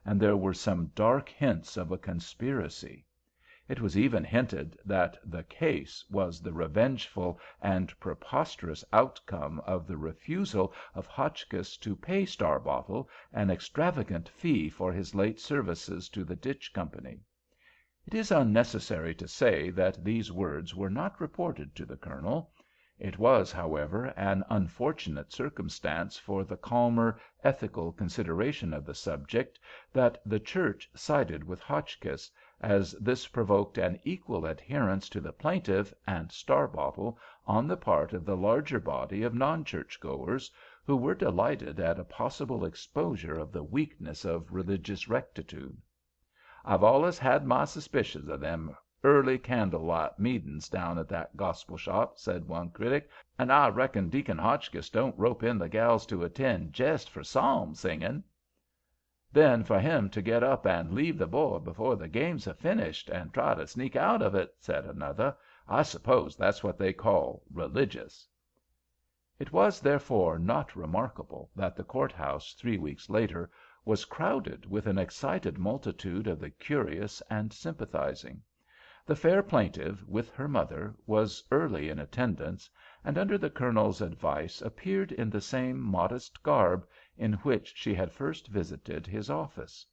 and there were some dark hints of a conspiracy. It was even hinted that the case was the revengeful and preposterous outcome of the refusal of Hotchkiss to pay Starbottle an extravagant fee for his late services to the Ditch Company. It is unnecessary to say that these words were not reported to the Colonel. It was, however, an unfortunate circumstance for the calmer, ethical consideration of the subject that the Church sided with Hotchkiss, as this provoked an equal adherence to the plaintiff and Starbottle on the part of the larger body of non-church goers, who were delighted at a possible exposure of the weakness of religious rectitude. "I've allus had my suspicions of them early candle-light meetin's down at that gospel shop," said one critic, "and I reckon Deacon Hotchkiss don't rope in the gals to attend jest for psalm singing." "Then for him to get up and leave the board before the games have finished, and try to sneak out of it," said another, "I suppose that's what they call religious." It was, therefore, not remarkable that the courthouse 3 weeks later was crowded with an excited multitude of the curious and sympathizing. The fair plaintiff, with her mother, was early in attendance, and under the Colonel's advice appeared in the same modest garb in which she had first visited his office.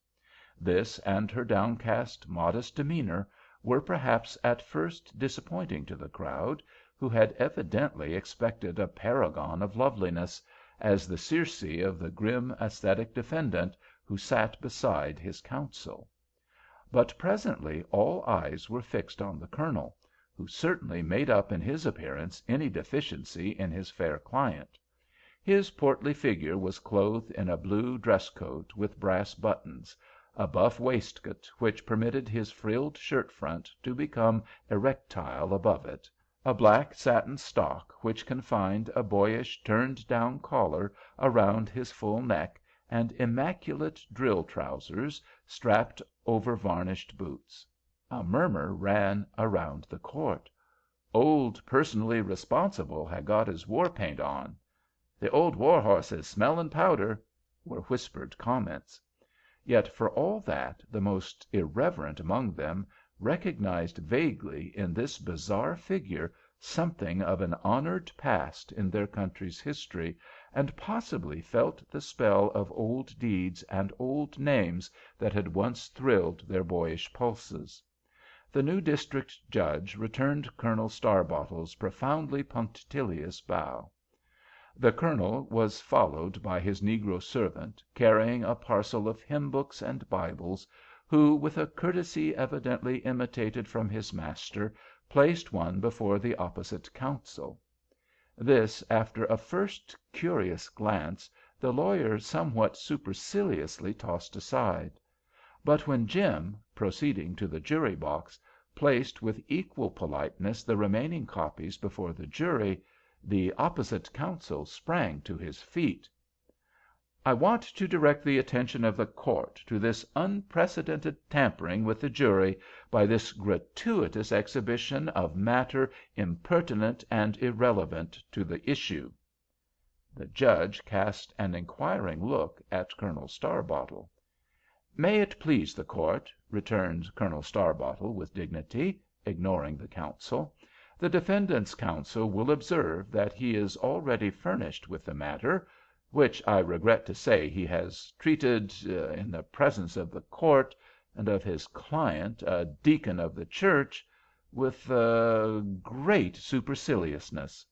This, and her downcast, modest demeanor, were perhaps at first disappointing to the crowd, who had evidently expected a paragon of loveliness, as the Circe of the grim ascetic defendant who sat beside his counsel. But presently all eyes were fixed on the Colonel, who certainly made up in his appearance any deficiency in his fair client. His portly figure was clothed in a blue dress coat with brass buttons, a buff waistcoat which permitted his frilled shirt front to become erectile above it, a black satin stock which confined a boyish turned-down collar around his full neck, and immaculate drill trousers strapped over varnished boots. A murmur ran around the court. "Old Personally Responsible had got his war paint on." "The old war horse is smelling powder," were whispered comments. Yet for all that, the most irreverent among them recognized vaguely in this bizarre figure something of an honored past in their country's history, and possibly felt the spell of old deeds and old names that had once thrilled their boyish pulses. The new district judge returned Colonel Starbottle's profoundly punctilious bow. The colonel was followed by his negro servant, carrying a parcel of hymn books and Bibles, who, with a courtesy evidently imitated from his master, placed one before the opposite counsel. This, after a first curious glance, the lawyer somewhat superciliously tossed aside. But when Jim, proceeding to the jury box, placed with equal politeness the remaining copies before the jury, the opposite counsel sprang to his feet. "I want to direct the attention of the court to this unprecedented tampering with the jury by this gratuitous exhibition of matter impertinent and irrelevant to the issue." The judge cast an inquiring look at Colonel Starbottle. "May it please the court," returned Colonel Starbottle with dignity, ignoring the counsel, "the defendant's counsel will observe that he is already furnished with the matter, which I regret to say he has treated, in the presence of the court and of his client, a deacon of the church, with great superciliousness.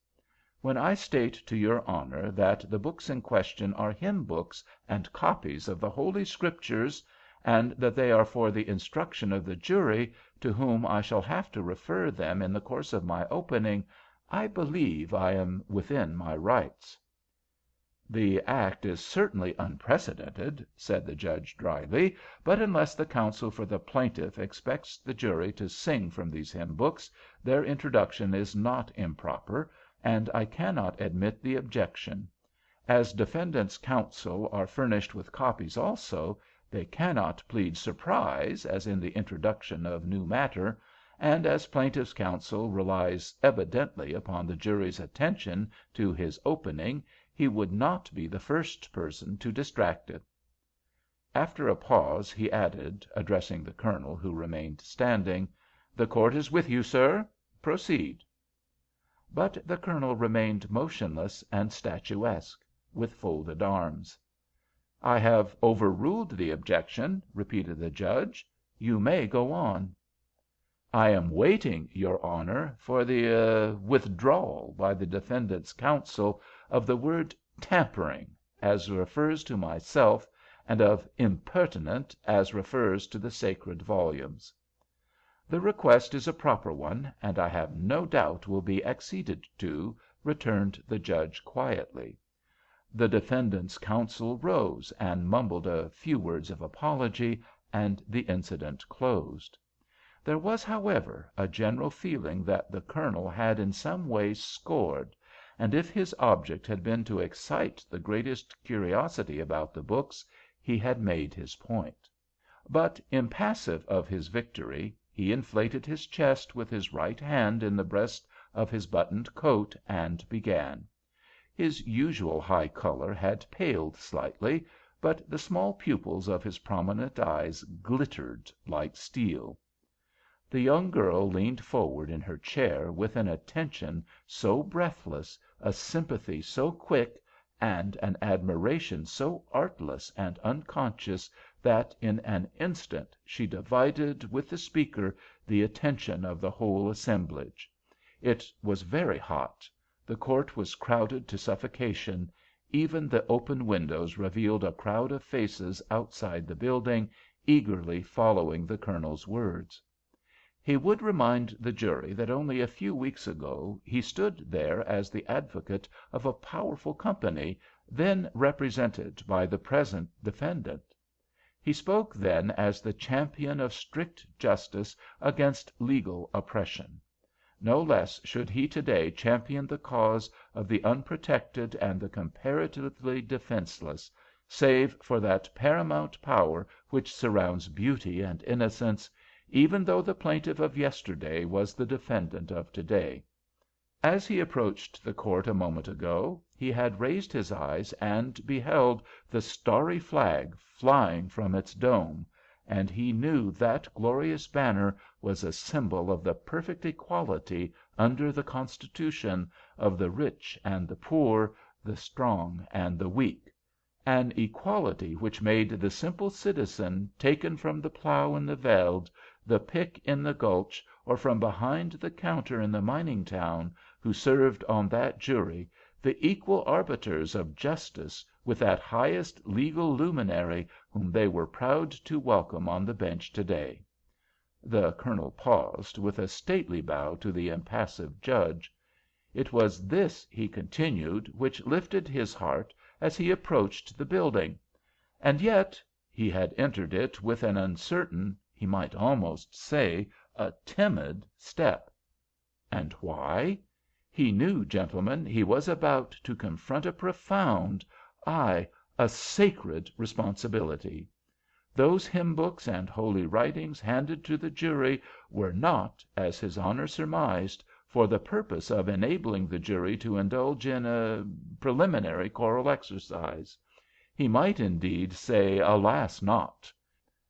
When I state to your honor that the books in question are hymn books and copies of the Holy Scriptures, and that they are for the instruction of the jury, to whom I shall have to refer them in the course of my opening, I believe I am within my rights." "The act is certainly unprecedented," said the judge dryly, "but unless the counsel for the plaintiff expects the jury to sing from these hymn books, their introduction is not improper, and I cannot admit the objection. As defendant's counsel are furnished with copies also, they cannot plead surprise, as in the introduction of new matter, and as plaintiff's counsel relies evidently upon the jury's attention to his opening, he would not be the first person to distract it." After a pause, he added, addressing the colonel, who remained standing, "The court is with you, sir. Proceed." But the colonel remained motionless and statuesque, with folded arms. "I have overruled the objection," repeated the judge. "You may go on." "I am waiting, your honor, for the withdrawal by the defendant's counsel of the word 'tampering,' as refers to myself, and of 'impertinent,' as refers to the sacred volumes." "The request is a proper one, and I have no doubt will be acceded to," returned the judge quietly. The defendant's counsel rose and mumbled a few words of apology, and the incident closed. There was, however, a general feeling that the colonel had in some way scored, and if his object had been to excite the greatest curiosity about the books, he had made his point. But, impassive of his victory, he inflated his chest with his right hand in the breast of his buttoned coat, and began. His usual high color had paled slightly, but the small pupils of his prominent eyes glittered like steel. The young girl leaned forward in her chair with an attention so breathless, a sympathy so quick, and an admiration so artless and unconscious, that in an instant she divided with the speaker the attention of the whole assemblage. It was very hot. The court was crowded to suffocation. Even the open windows revealed a crowd of faces outside the building, eagerly following the Colonel's words. He would remind the jury that only a few weeks ago he stood there as the advocate of a powerful company, then represented by the present defendant. He spoke then as the champion of strict justice against legal oppression. No less should he today champion the cause of the unprotected and the comparatively defenseless, save for that paramount power which surrounds beauty and innocence, even though the plaintiff of yesterday was the defendant of today. As he approached the court a moment ago, he had raised his eyes and beheld the starry flag flying from its dome, and he knew that glorious banner was a symbol of the perfect equality under the Constitution of the rich and the poor, the strong and the weak, an equality which made the simple citizen taken from the plough in the veld, the pick in the gulch, or from behind the counter in the mining town, who served on that jury, the equal arbiters of justice with that highest legal luminary whom they were proud to welcome on the bench today. The Colonel paused, with a stately bow to the impassive judge. It was this, he continued, which lifted his heart as he approached the building. And yet he had entered it with an uncertain, he might almost say, a timid step. And why? He knew, gentlemen, he was about to confront a profound, aye, a sacred responsibility. Those hymn books and holy writings handed to the jury were not, as his Honor surmised, for the purpose of enabling the jury to indulge in a preliminary choral exercise. He might indeed say, alas, not.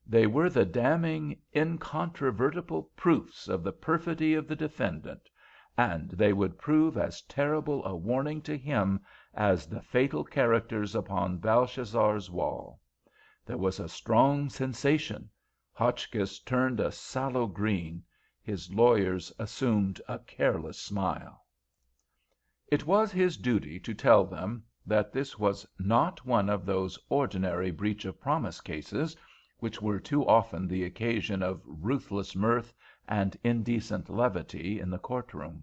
They were the damning, incontrovertible proofs of the perfidy of the defendant, and they would prove as terrible a warning to him as the fatal characters upon Belshazzar's wall. There was a strong sensation. Hotchkiss turned a sallow green. His lawyers assumed a careless smile. It was his duty to tell them that this was not one of those ordinary breach of promise cases which were too often the occasion of ruthless mirth and indecent levity in the courtroom.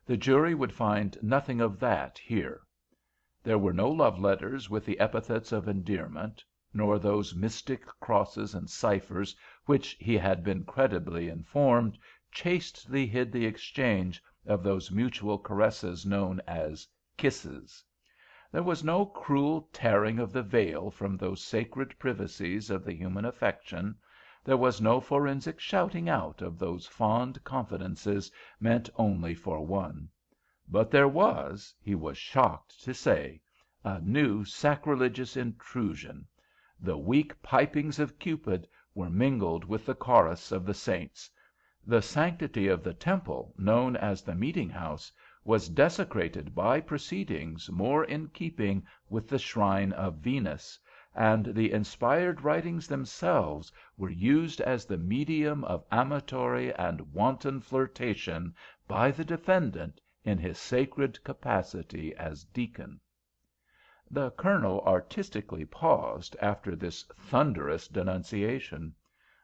The jury would find nothing of that here. There were no love letters with the epithets of endearment, nor those mystic crosses and ciphers which he had been credibly informed chastely hid the exchange of those mutual caresses known as kisses. There was no cruel tearing of the veil from those sacred privacies of the human affection. There was no forensic shouting out of those fond confidences meant only for one. But there was, he was shocked to say, a new sacrilegious intrusion. The weak pipings of Cupid were mingled with the chorus of the saints. The sanctity of the temple, known as the meeting-house, was desecrated by proceedings more in keeping with the shrine of Venus, and the inspired writings themselves were used as the medium of amatory and wanton flirtation by the defendant in his sacred capacity as deacon. The Colonel artistically paused after this thunderous denunciation.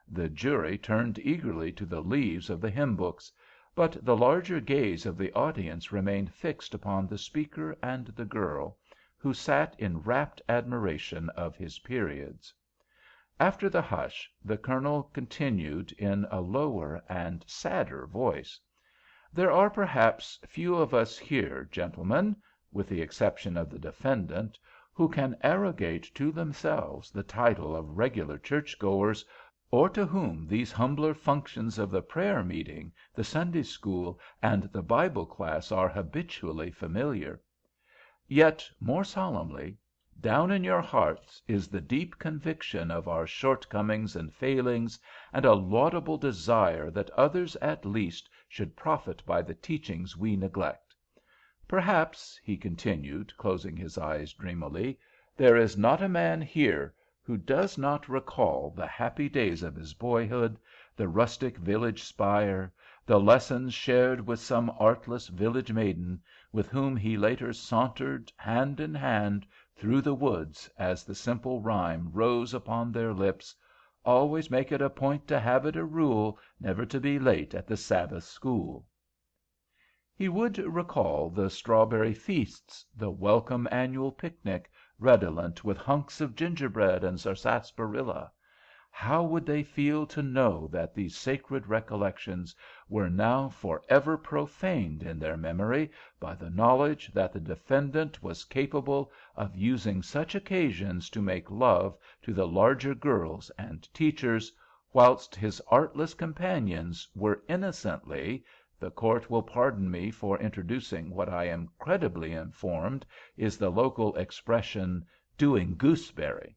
The jury turned eagerly to the leaves of the hymn books, but the larger gaze of the audience remained fixed upon the speaker and the girl, who sat in rapt admiration of his periods. After the hush, the Colonel continued in a lower and sadder voice. There are perhaps few of us here, gentlemen, with the exception of the defendant, who can arrogate to themselves the title of regular church-goers, or to whom these humbler functions of the prayer meeting, the Sunday school, and the Bible class are habitually familiar. Yet, more solemnly, down in your hearts is the deep conviction of our shortcomings and failings, and a laudable desire that others at least should profit by the teachings we neglect. Perhaps, he continued, closing his eyes dreamily, there is not a man here who does not recall the happy days of his boyhood, the rustic village spire, the lessons shared with some artless village maiden, with whom he later sauntered hand in hand through the woods, as the simple rhyme rose upon their lips, "Always make it a point to have it a rule, never to be late at the Sabbath school." He would recall the strawberry feasts, the welcome annual picnic, redolent with hunks of gingerbread and sarsaparilla. How would they feel to know that these sacred recollections were now forever profaned in their memory by the knowledge that the defendant was capable of using such occasions to make love to the larger girls and teachers, whilst his artless companions were innocently, the court will pardon me for introducing what I am credibly informed is the local expression, "doing gooseberry"?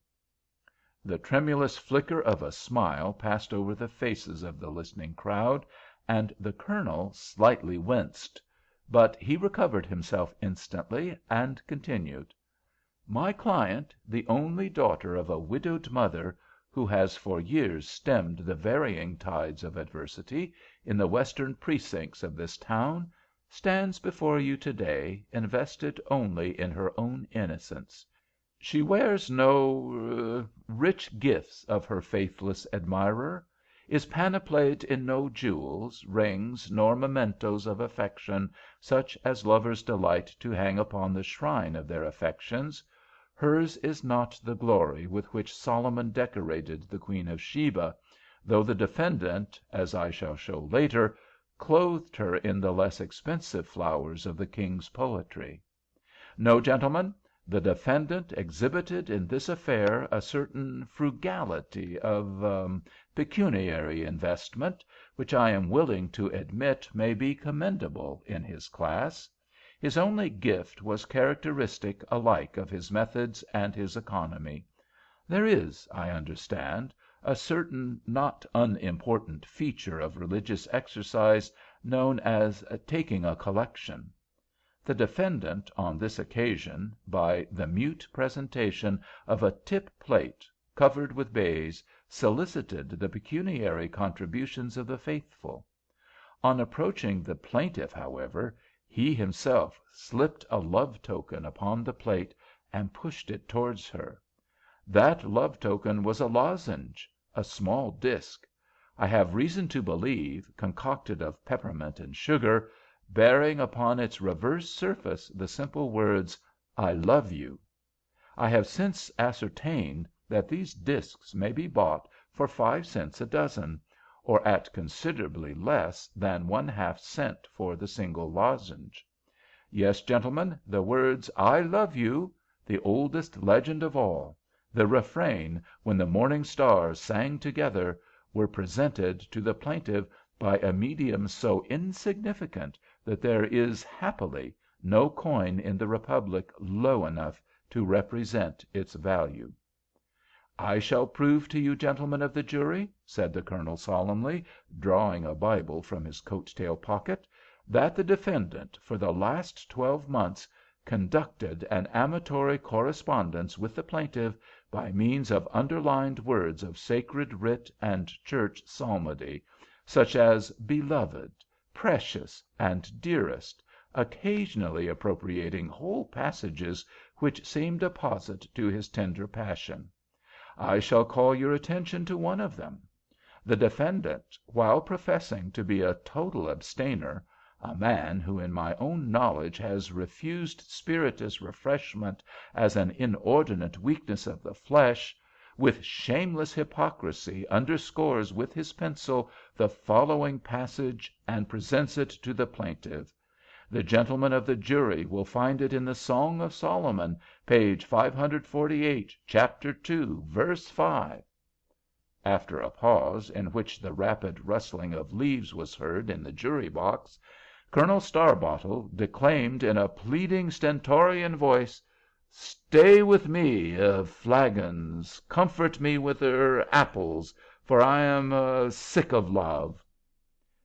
The tremulous flicker of a smile passed over the faces of the listening crowd, and the Colonel slightly winced. But he recovered himself instantly, and continued. "My client, the only daughter of a widowed mother, who has for years stemmed the varying tides of adversity in the western precincts of this town, stands before you to-day invested only in her own innocence. She wears no rich gifts of her faithless admirer, is panoplied in no jewels, rings, nor mementos of affection, such as lovers delight to hang upon the shrine of their affections. Hers is not the glory with which Solomon decorated the Queen of Sheba, though the defendant, as I shall show later, clothed her in the less expensive flowers of the king's poetry. No, gentlemen, the defendant exhibited in this affair a certain frugality of pecuniary investment, which I am willing to admit may be commendable in his class. His only gift was characteristic alike of his methods and his economy. There is, I understand, a certain not unimportant feature of religious exercise known as taking a collection. The defendant, on this occasion, by the mute presentation of a tip plate covered with baize, solicited the pecuniary contributions of the faithful. On approaching the plaintiff, however, he himself slipped a love token upon the plate and pushed it towards her. That love token was a lozenge, a small disc, I have reason to believe, concocted of peppermint and sugar, bearing upon its reverse surface the simple words, "I love you." I have since ascertained that these discs may be bought for 5 cents a dozen, or at considerably less than 1/2 cent for the single lozenge. Yes, gentlemen, the words, "I love you," the oldest legend of all, the refrain, when the morning stars sang together, were presented to the plaintiff by a medium so insignificant that there is, happily, no coin in the Republic low enough to represent its value. "I shall prove to you, gentlemen of the jury," said the Colonel solemnly, drawing a Bible from his coat-tail pocket, "that the defendant, for the last 12 months, conducted an amatory correspondence with the plaintiff by means of underlined words of sacred writ and church psalmody, such as 'beloved,' 'precious,' and 'dearest,' occasionally appropriating whole passages which seemed apposite to his tender passion. I shall call your attention to one of them. The defendant, while professing to be a total abstainer, a man who in my own knowledge has refused spirituous refreshment as an inordinate weakness of the flesh, with shameless hypocrisy underscores with his pencil the following passage and presents it to the plaintiff. The gentlemen of the jury will find it in the Song of Solomon, page 548, chapter 2, verse 5. After a pause, in which the rapid rustling of leaves was heard in the jury box, Colonel Starbottle declaimed in a pleading stentorian voice, "Stay with me, flagons, comfort me with apples, for I am sick of love."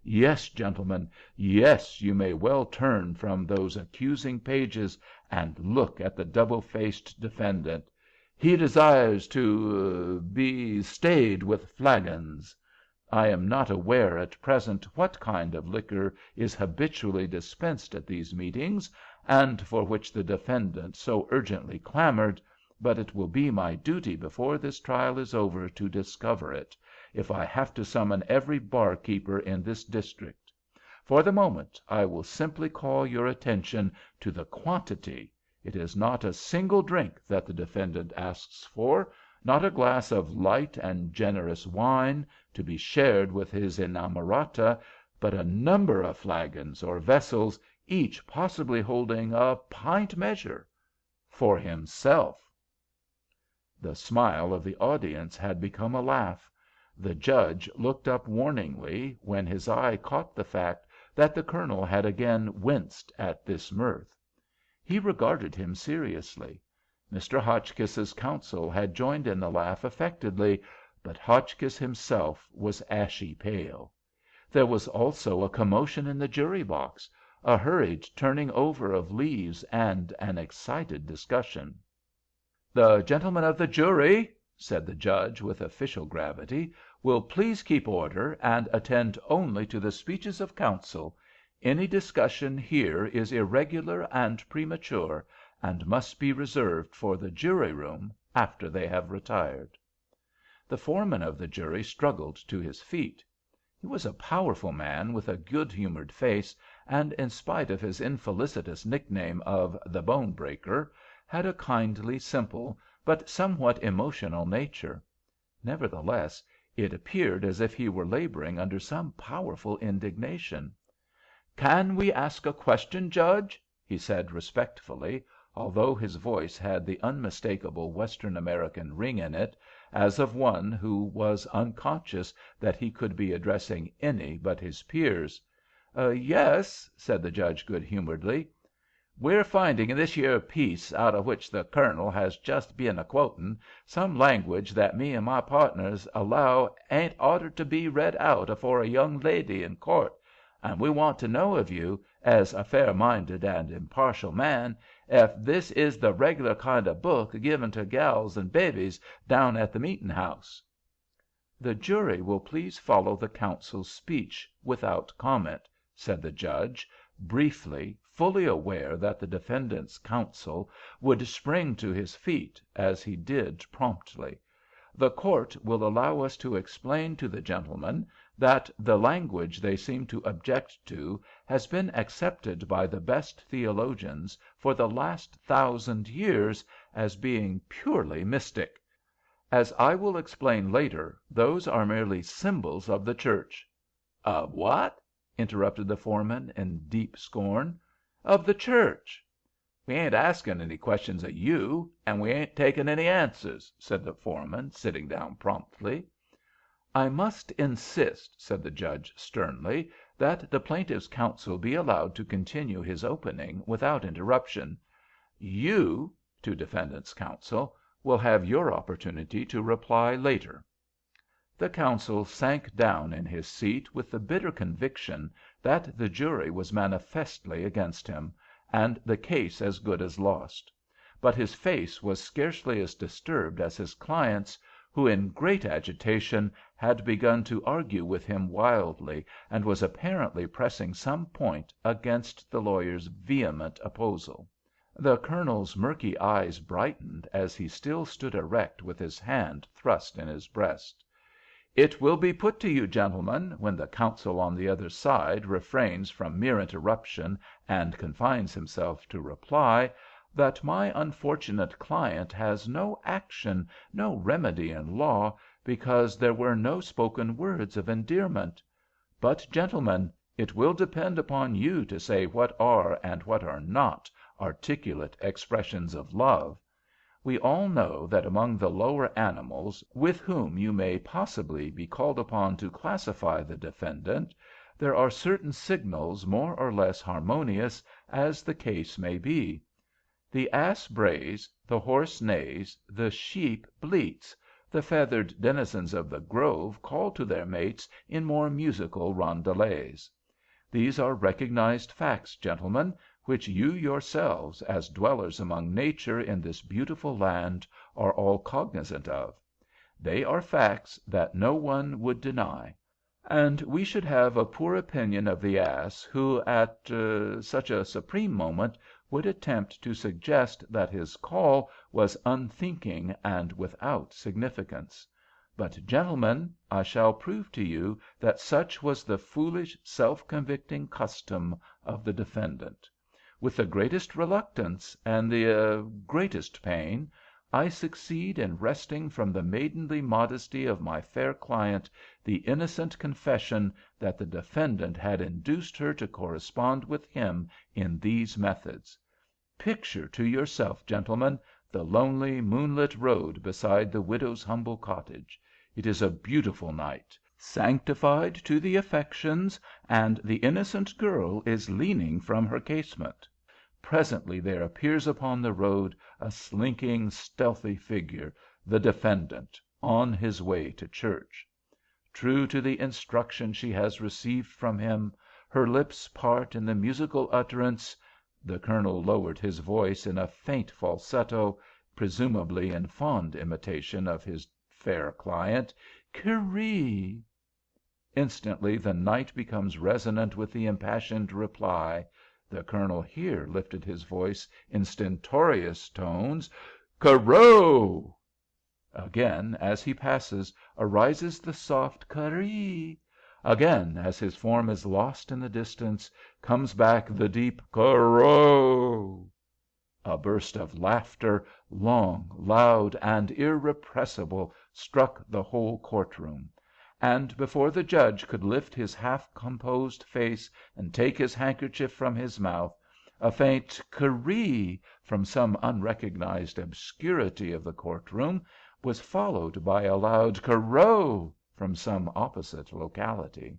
Yes, gentlemen, yes, you may well turn from those accusing pages and look at the double-faced defendant. He desires to be stayed with flagons. I am not aware at present what kind of liquor is habitually dispensed at these meetings, and for which the defendant so urgently clamored, but it will be my duty before this trial is over to discover it, if I have to summon every barkeeper in this district. For the moment I will simply call your attention to the quantity. It is not a single drink that the defendant asks for, not a glass of light and generous wine, to be shared with his inamorata, but a number of flagons or vessels, each possibly holding a pint measure for himself." The smile of the audience had become a laugh. The judge looked up warningly, when his eye caught the fact that the colonel had again winced at this mirth. He regarded him seriously. Mr. Hotchkiss's counsel had joined in the laugh affectedly, but Hotchkiss himself was ashy pale. There was also a commotion in the jury box, a hurried turning over of leaves, and an excited discussion. "The gentlemen of the jury," said the judge with official gravity, "will please keep order, and attend only to the speeches of counsel. Any discussion here is irregular and premature, and must be reserved for the jury room after they have retired." The foreman of the jury struggled to his feet. He was a powerful man with a good-humored face, and, in spite of his infelicitous nickname of the "Bone Breaker," had a kindly, simple, but somewhat emotional nature. Nevertheless, it appeared as if he were laboring under some powerful indignation. "Can we ask a question, Judge?" he said respectfully, although his voice had the unmistakable Western American ring in it, as of one who was unconscious that he could be addressing any but his peers. "Yes," said the judge good-humoredly. "We're finding in this yer piece, out of which the colonel has just been a-quoting, some language that me and my partners allow ain't oughter to be read out afore a young lady in court, and we want to know of you, as a fair-minded and impartial man, ef this is the regular kind of book given to gals and babies down at the meeting house." "The jury will please follow the counsel's speech without comment," said the judge, briefly, fully aware that the defendant's counsel would spring to his feet, as he did promptly. "The court will allow us to explain to the gentlemen that the language they seem to object to has been accepted by the best theologians for the last 1,000 years as being purely mystic. As I will explain later, those are merely symbols of the Church." "Of what?" interrupted the foreman, in deep scorn. "Of the Church." "We ain't asking any questions of you, and we ain't taking any answers," said the foreman, sitting down promptly. "I must insist," said the judge sternly, "that the plaintiff's counsel be allowed to continue his opening without interruption. You," to defendant's counsel, "will have your opportunity to reply later." The counsel sank down in his seat with the bitter conviction that the jury was manifestly against him, and the case as good as lost. But his face was scarcely as disturbed as his client's, who, in great agitation, had begun to argue with him wildly, and was apparently pressing some point against the lawyer's vehement opposal. The colonel's murky eyes brightened as he still stood erect with his hand thrust in his breast. "It will be put to you, gentlemen, when the counsel on the other side refrains from mere interruption and confines himself to reply, that my unfortunate client has no action, no remedy in law, because there were no spoken words of endearment. But, gentlemen, it will depend upon you to say what are and what are not articulate expressions of love. We all know that among the lower animals, with whom you may possibly be called upon to classify the defendant, there are certain signals more or less harmonious, as the case may be. The ass brays, the horse neighs, the sheep bleats, the feathered denizens of the grove call to their mates in more musical roundelays. These are recognized facts, gentlemen, which you yourselves, as dwellers among nature in this beautiful land, are all cognizant of. They are facts that no one would deny. And we should have a poor opinion of the ass who, at such a supreme moment, would attempt to suggest that his call was unthinking and without significance. But, gentlemen, I shall prove to you that such was the foolish, self-convicting custom of the defendant. With the greatest reluctance and the greatest pain, I succeed in wresting from the maidenly modesty of my fair client the innocent confession that the defendant had induced her to correspond with him in these methods. Picture to yourself, gentlemen, the lonely, moonlit road beside the widow's humble cottage. It is a beautiful night, sanctified to the affections, and the innocent girl is leaning from her casement. Presently there appears upon the road a slinking, stealthy figure, the defendant, on his way to church. True to the instruction she has received from him, her lips part in the musical utterance— the Colonel lowered his voice in a faint falsetto, presumably in fond imitation of his fair client— "Kerree!" Instantly the night becomes resonant with the impassioned reply— the Colonel here lifted his voice in stentorious tones— "Kerrow!" Again, as he passes, arises the soft "Kerree!" Again, as his form is lost in the distance, comes back the deep "Kerrow!" A burst of laughter, long, loud, and irrepressible, struck the whole court‐room; and before the judge could lift his half–composed face and take his handkerchief from his mouth, a faint "Kerree!" from some unrecognized obscurity of the court‐room was followed by a loud "Kerrow!" from some opposite locality.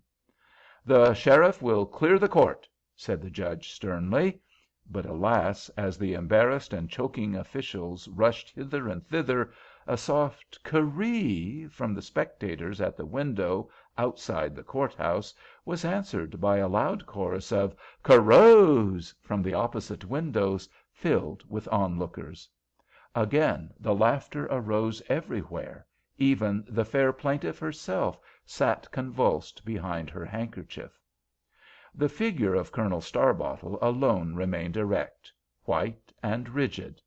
"The sheriff will clear the court," said the judge sternly. But alas, as the embarrassed and choking officials rushed hither and thither, a soft "Kerree!" from the spectators at the window outside the court‐house was answered by a loud chorus of "Kerrows!" from the opposite windows, filled with onlookers. Again the laughter arose everywhere. Even the fair plaintiff herself sat convulsed behind her handkerchief. The figure of Colonel Starbottle alone remained erect, white and rigid;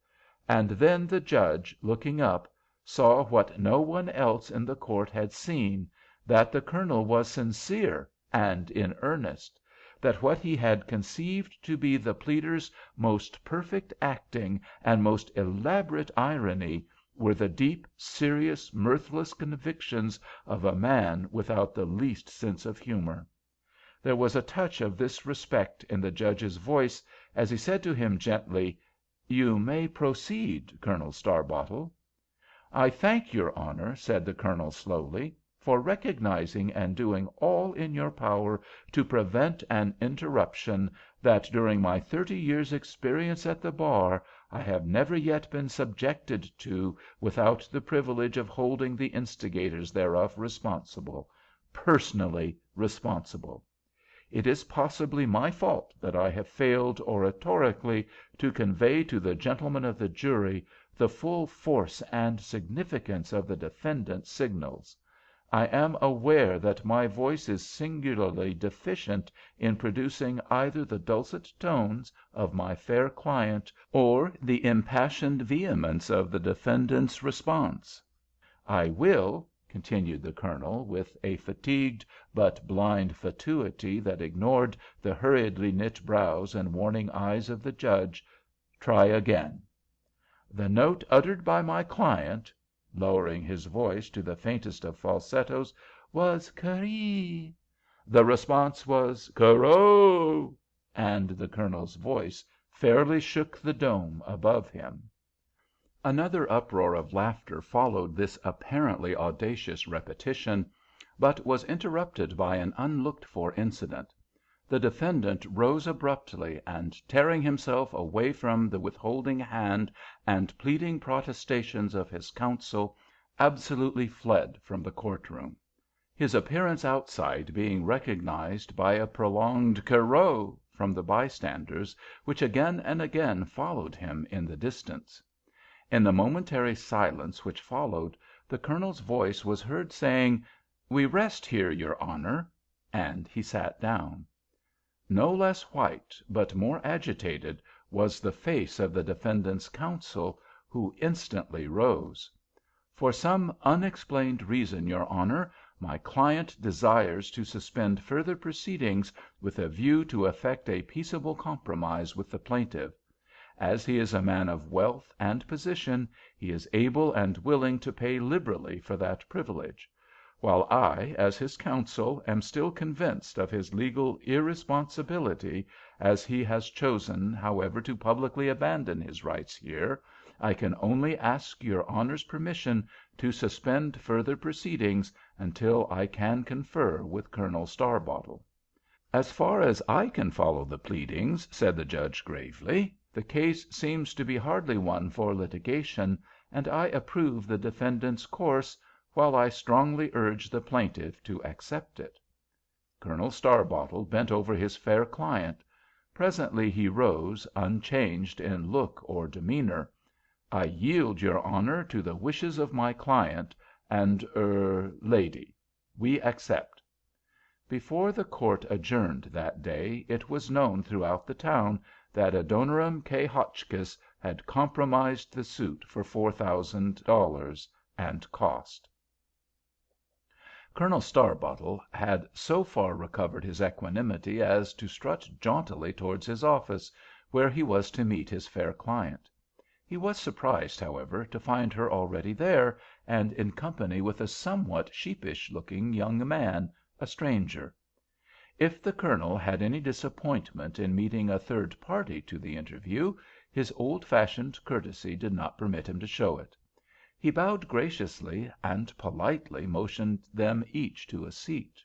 and then the judge, looking up, saw what no one else in the court had seen, that the Colonel was sincere and in earnest; that what he had conceived to be the pleader's most perfect acting and most elaborate irony were the deep, serious, mirthless convictions of a man without the least sense of humor. There was a touch of this respect in the judge's voice as he said to him gently— "You may proceed, Colonel Starbottle." "I thank your honor," said the Colonel slowly, "for recognizing and doing all in your power to prevent an interruption that, during my 30 years' experience at the bar, I have never yet been subjected to without the privilege of holding the instigators thereof responsible, personally responsible. It is possibly my fault that I have failed oratorically to convey to the gentlemen of the jury the full force and significance of the defendant's signals. I am aware that my voice is singularly deficient in producing either the dulcet tones of my fair client or the impassioned vehemence of the defendant's response. I will," continued the Colonel, with a fatigued but blind fatuity that ignored the hurriedly knit brows and warning eyes of the judge, "try again. The note uttered by my client," lowering his voice to the faintest of falsettos, "was 'Kerree!' The response was 'Kerrow!'" and the Colonel's voice fairly shook the dome above him. Another uproar of laughter followed this apparently audacious repetition, but was interrupted by an unlooked-for incident. The defendant rose abruptly, and, tearing himself away from the withholding hand and pleading protestations of his counsel, absolutely fled from the court-room, his appearance outside being recognized by a prolonged "Kerrow!" from the bystanders, which again and again followed him in the distance. In the momentary silence which followed, the Colonel's voice was heard saying— "We rest here, your honor. and he sat down. No less white, but more agitated, was the face of the defendant's counsel, who instantly rose. "For some unexplained reason, your Honor, my client desires to suspend further proceedings with a view to effect a peaceable compromise with the plaintiff. As he is a man of wealth and position, he is able and willing to pay liberally for that privilege; while I, as his counsel, am still convinced of his legal irresponsibility, as he has chosen, however, to publicly abandon his rights here. I can only ask your Honor's permission to suspend further proceedings until I can confer with Colonel Starbottle." "As far as I can follow the pleadings," said the Judge gravely, "the case seems to be hardly one for litigation, and I approve the defendant's course, while I strongly urge the plaintiff to accept it." Colonel Starbottle bent over his fair client. Presently he rose, unchanged in look or demeanor. "I yield, your Honor, to the wishes of my client and lady. We accept." Before the court adjourned that day, it was known throughout the town that Adoniram K. Hotchkiss had compromised the suit for $4,000 and cost. Colonel Starbottle had so far recovered his equanimity as to strut jauntily towards his office, where he was to meet his fair client. He was surprised, however, to find her already there, and in company with a somewhat sheepish-looking young man, a stranger. If the Colonel had any disappointment in meeting a third party to the interview, his old-fashioned courtesy did not permit him to show it. He bowed graciously and politely motioned them each to a seat.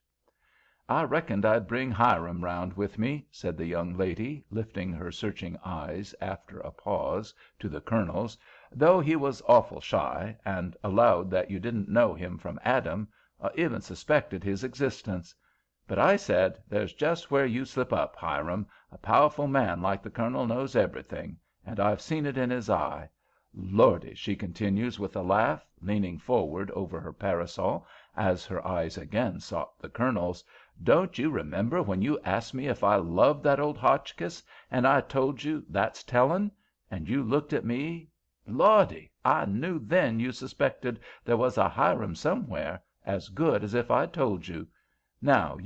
"I reckoned I'd bring Hiram round with me," said the young lady, lifting her searching eyes, after a pause, to the Colonel's, "though he was awful shy, and allowed that you didn't know him from Adam, or even suspected his existence. But I said, 'There's just where you slip up, Hiram. A powerful man like the Colonel knows everything, and I've seen it in his eye. Lordy," she continues with a laugh, leaning forward over her parasol, as her eyes again sought the Colonel's, "don't you remember when you asked me if I loved that old Hotchkiss, and I told you that's tellin', and you looked at me? Lordy, I knew then you suspected there was a Hiram somewhere, as good as if I'd told you. Now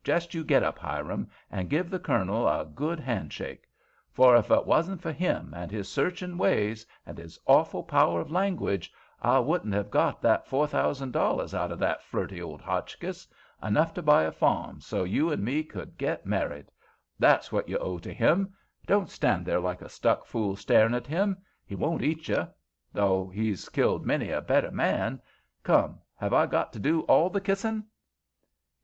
just you get up, Hiram, and give the Colonel a good handshake. For if it wasn't for him and his searching ways and his awful power of language, I wouldn't have got that $4,000 out of that flirty old Hotchkiss, enough to buy a farm so you and me could get married. That's what you owe to him. Don't stand there like a stuck fool staring at him. He won't eat you, though he's killed many a better man. Come, have I got to do all the kissing?"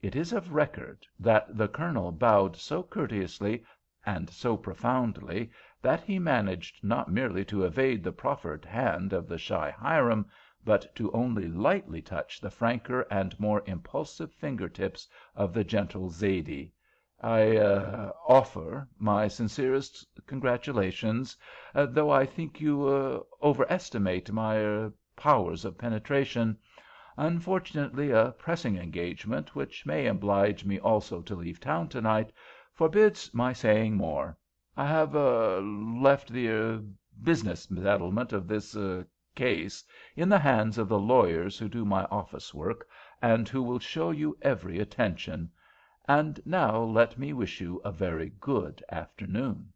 It is of record that the Colonel bowed so courteously and so profoundly that he managed not merely to evade the proffered hand of the shy Hiram, but to only lightly touch the franker and more impulsive finger-tips of the gentle Zaidee. "I offer my sincerest congratulations, though I think you overestimate my powers of penetration. Unfortunately, a pressing engagement, which may oblige me also to leave town to-night, forbids my saying more. I have left the business settlement of this case in the hands of the lawyers who do my office work, and who will show you every attention. And now let me wish you a very good afternoon."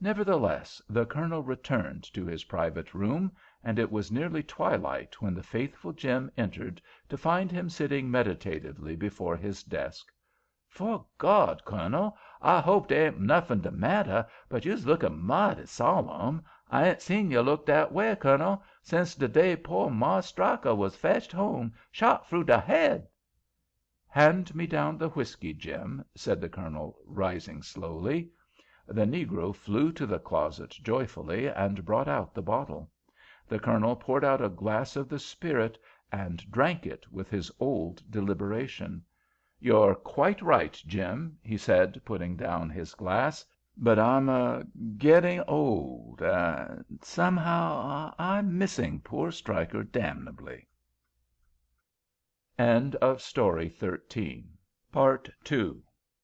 Nevertheless, the Colonel returned to his private room, and it was nearly twilight when the faithful Jim entered to find him sitting meditatively before his desk. "'Fore God, Colonel, I hope dey ain't nuffin de matter, but you's lookin' mighty solemn. I ain't seen you look dat way, Colonel, since de day poor Mars' Striker was fetched home, shot frough de head." "Hand me down the whiskey, Jim," said the Colonel, rising slowly. The negro flew to the closet joyfully and brought out the bottle. The Colonel poured out a glass of the spirit and drank it with his old deliberation. "You're quite right, Jim," he said, putting down his glass, "but I'm getting old, and somehow I'm missing poor Stryker damnably." Story 14. II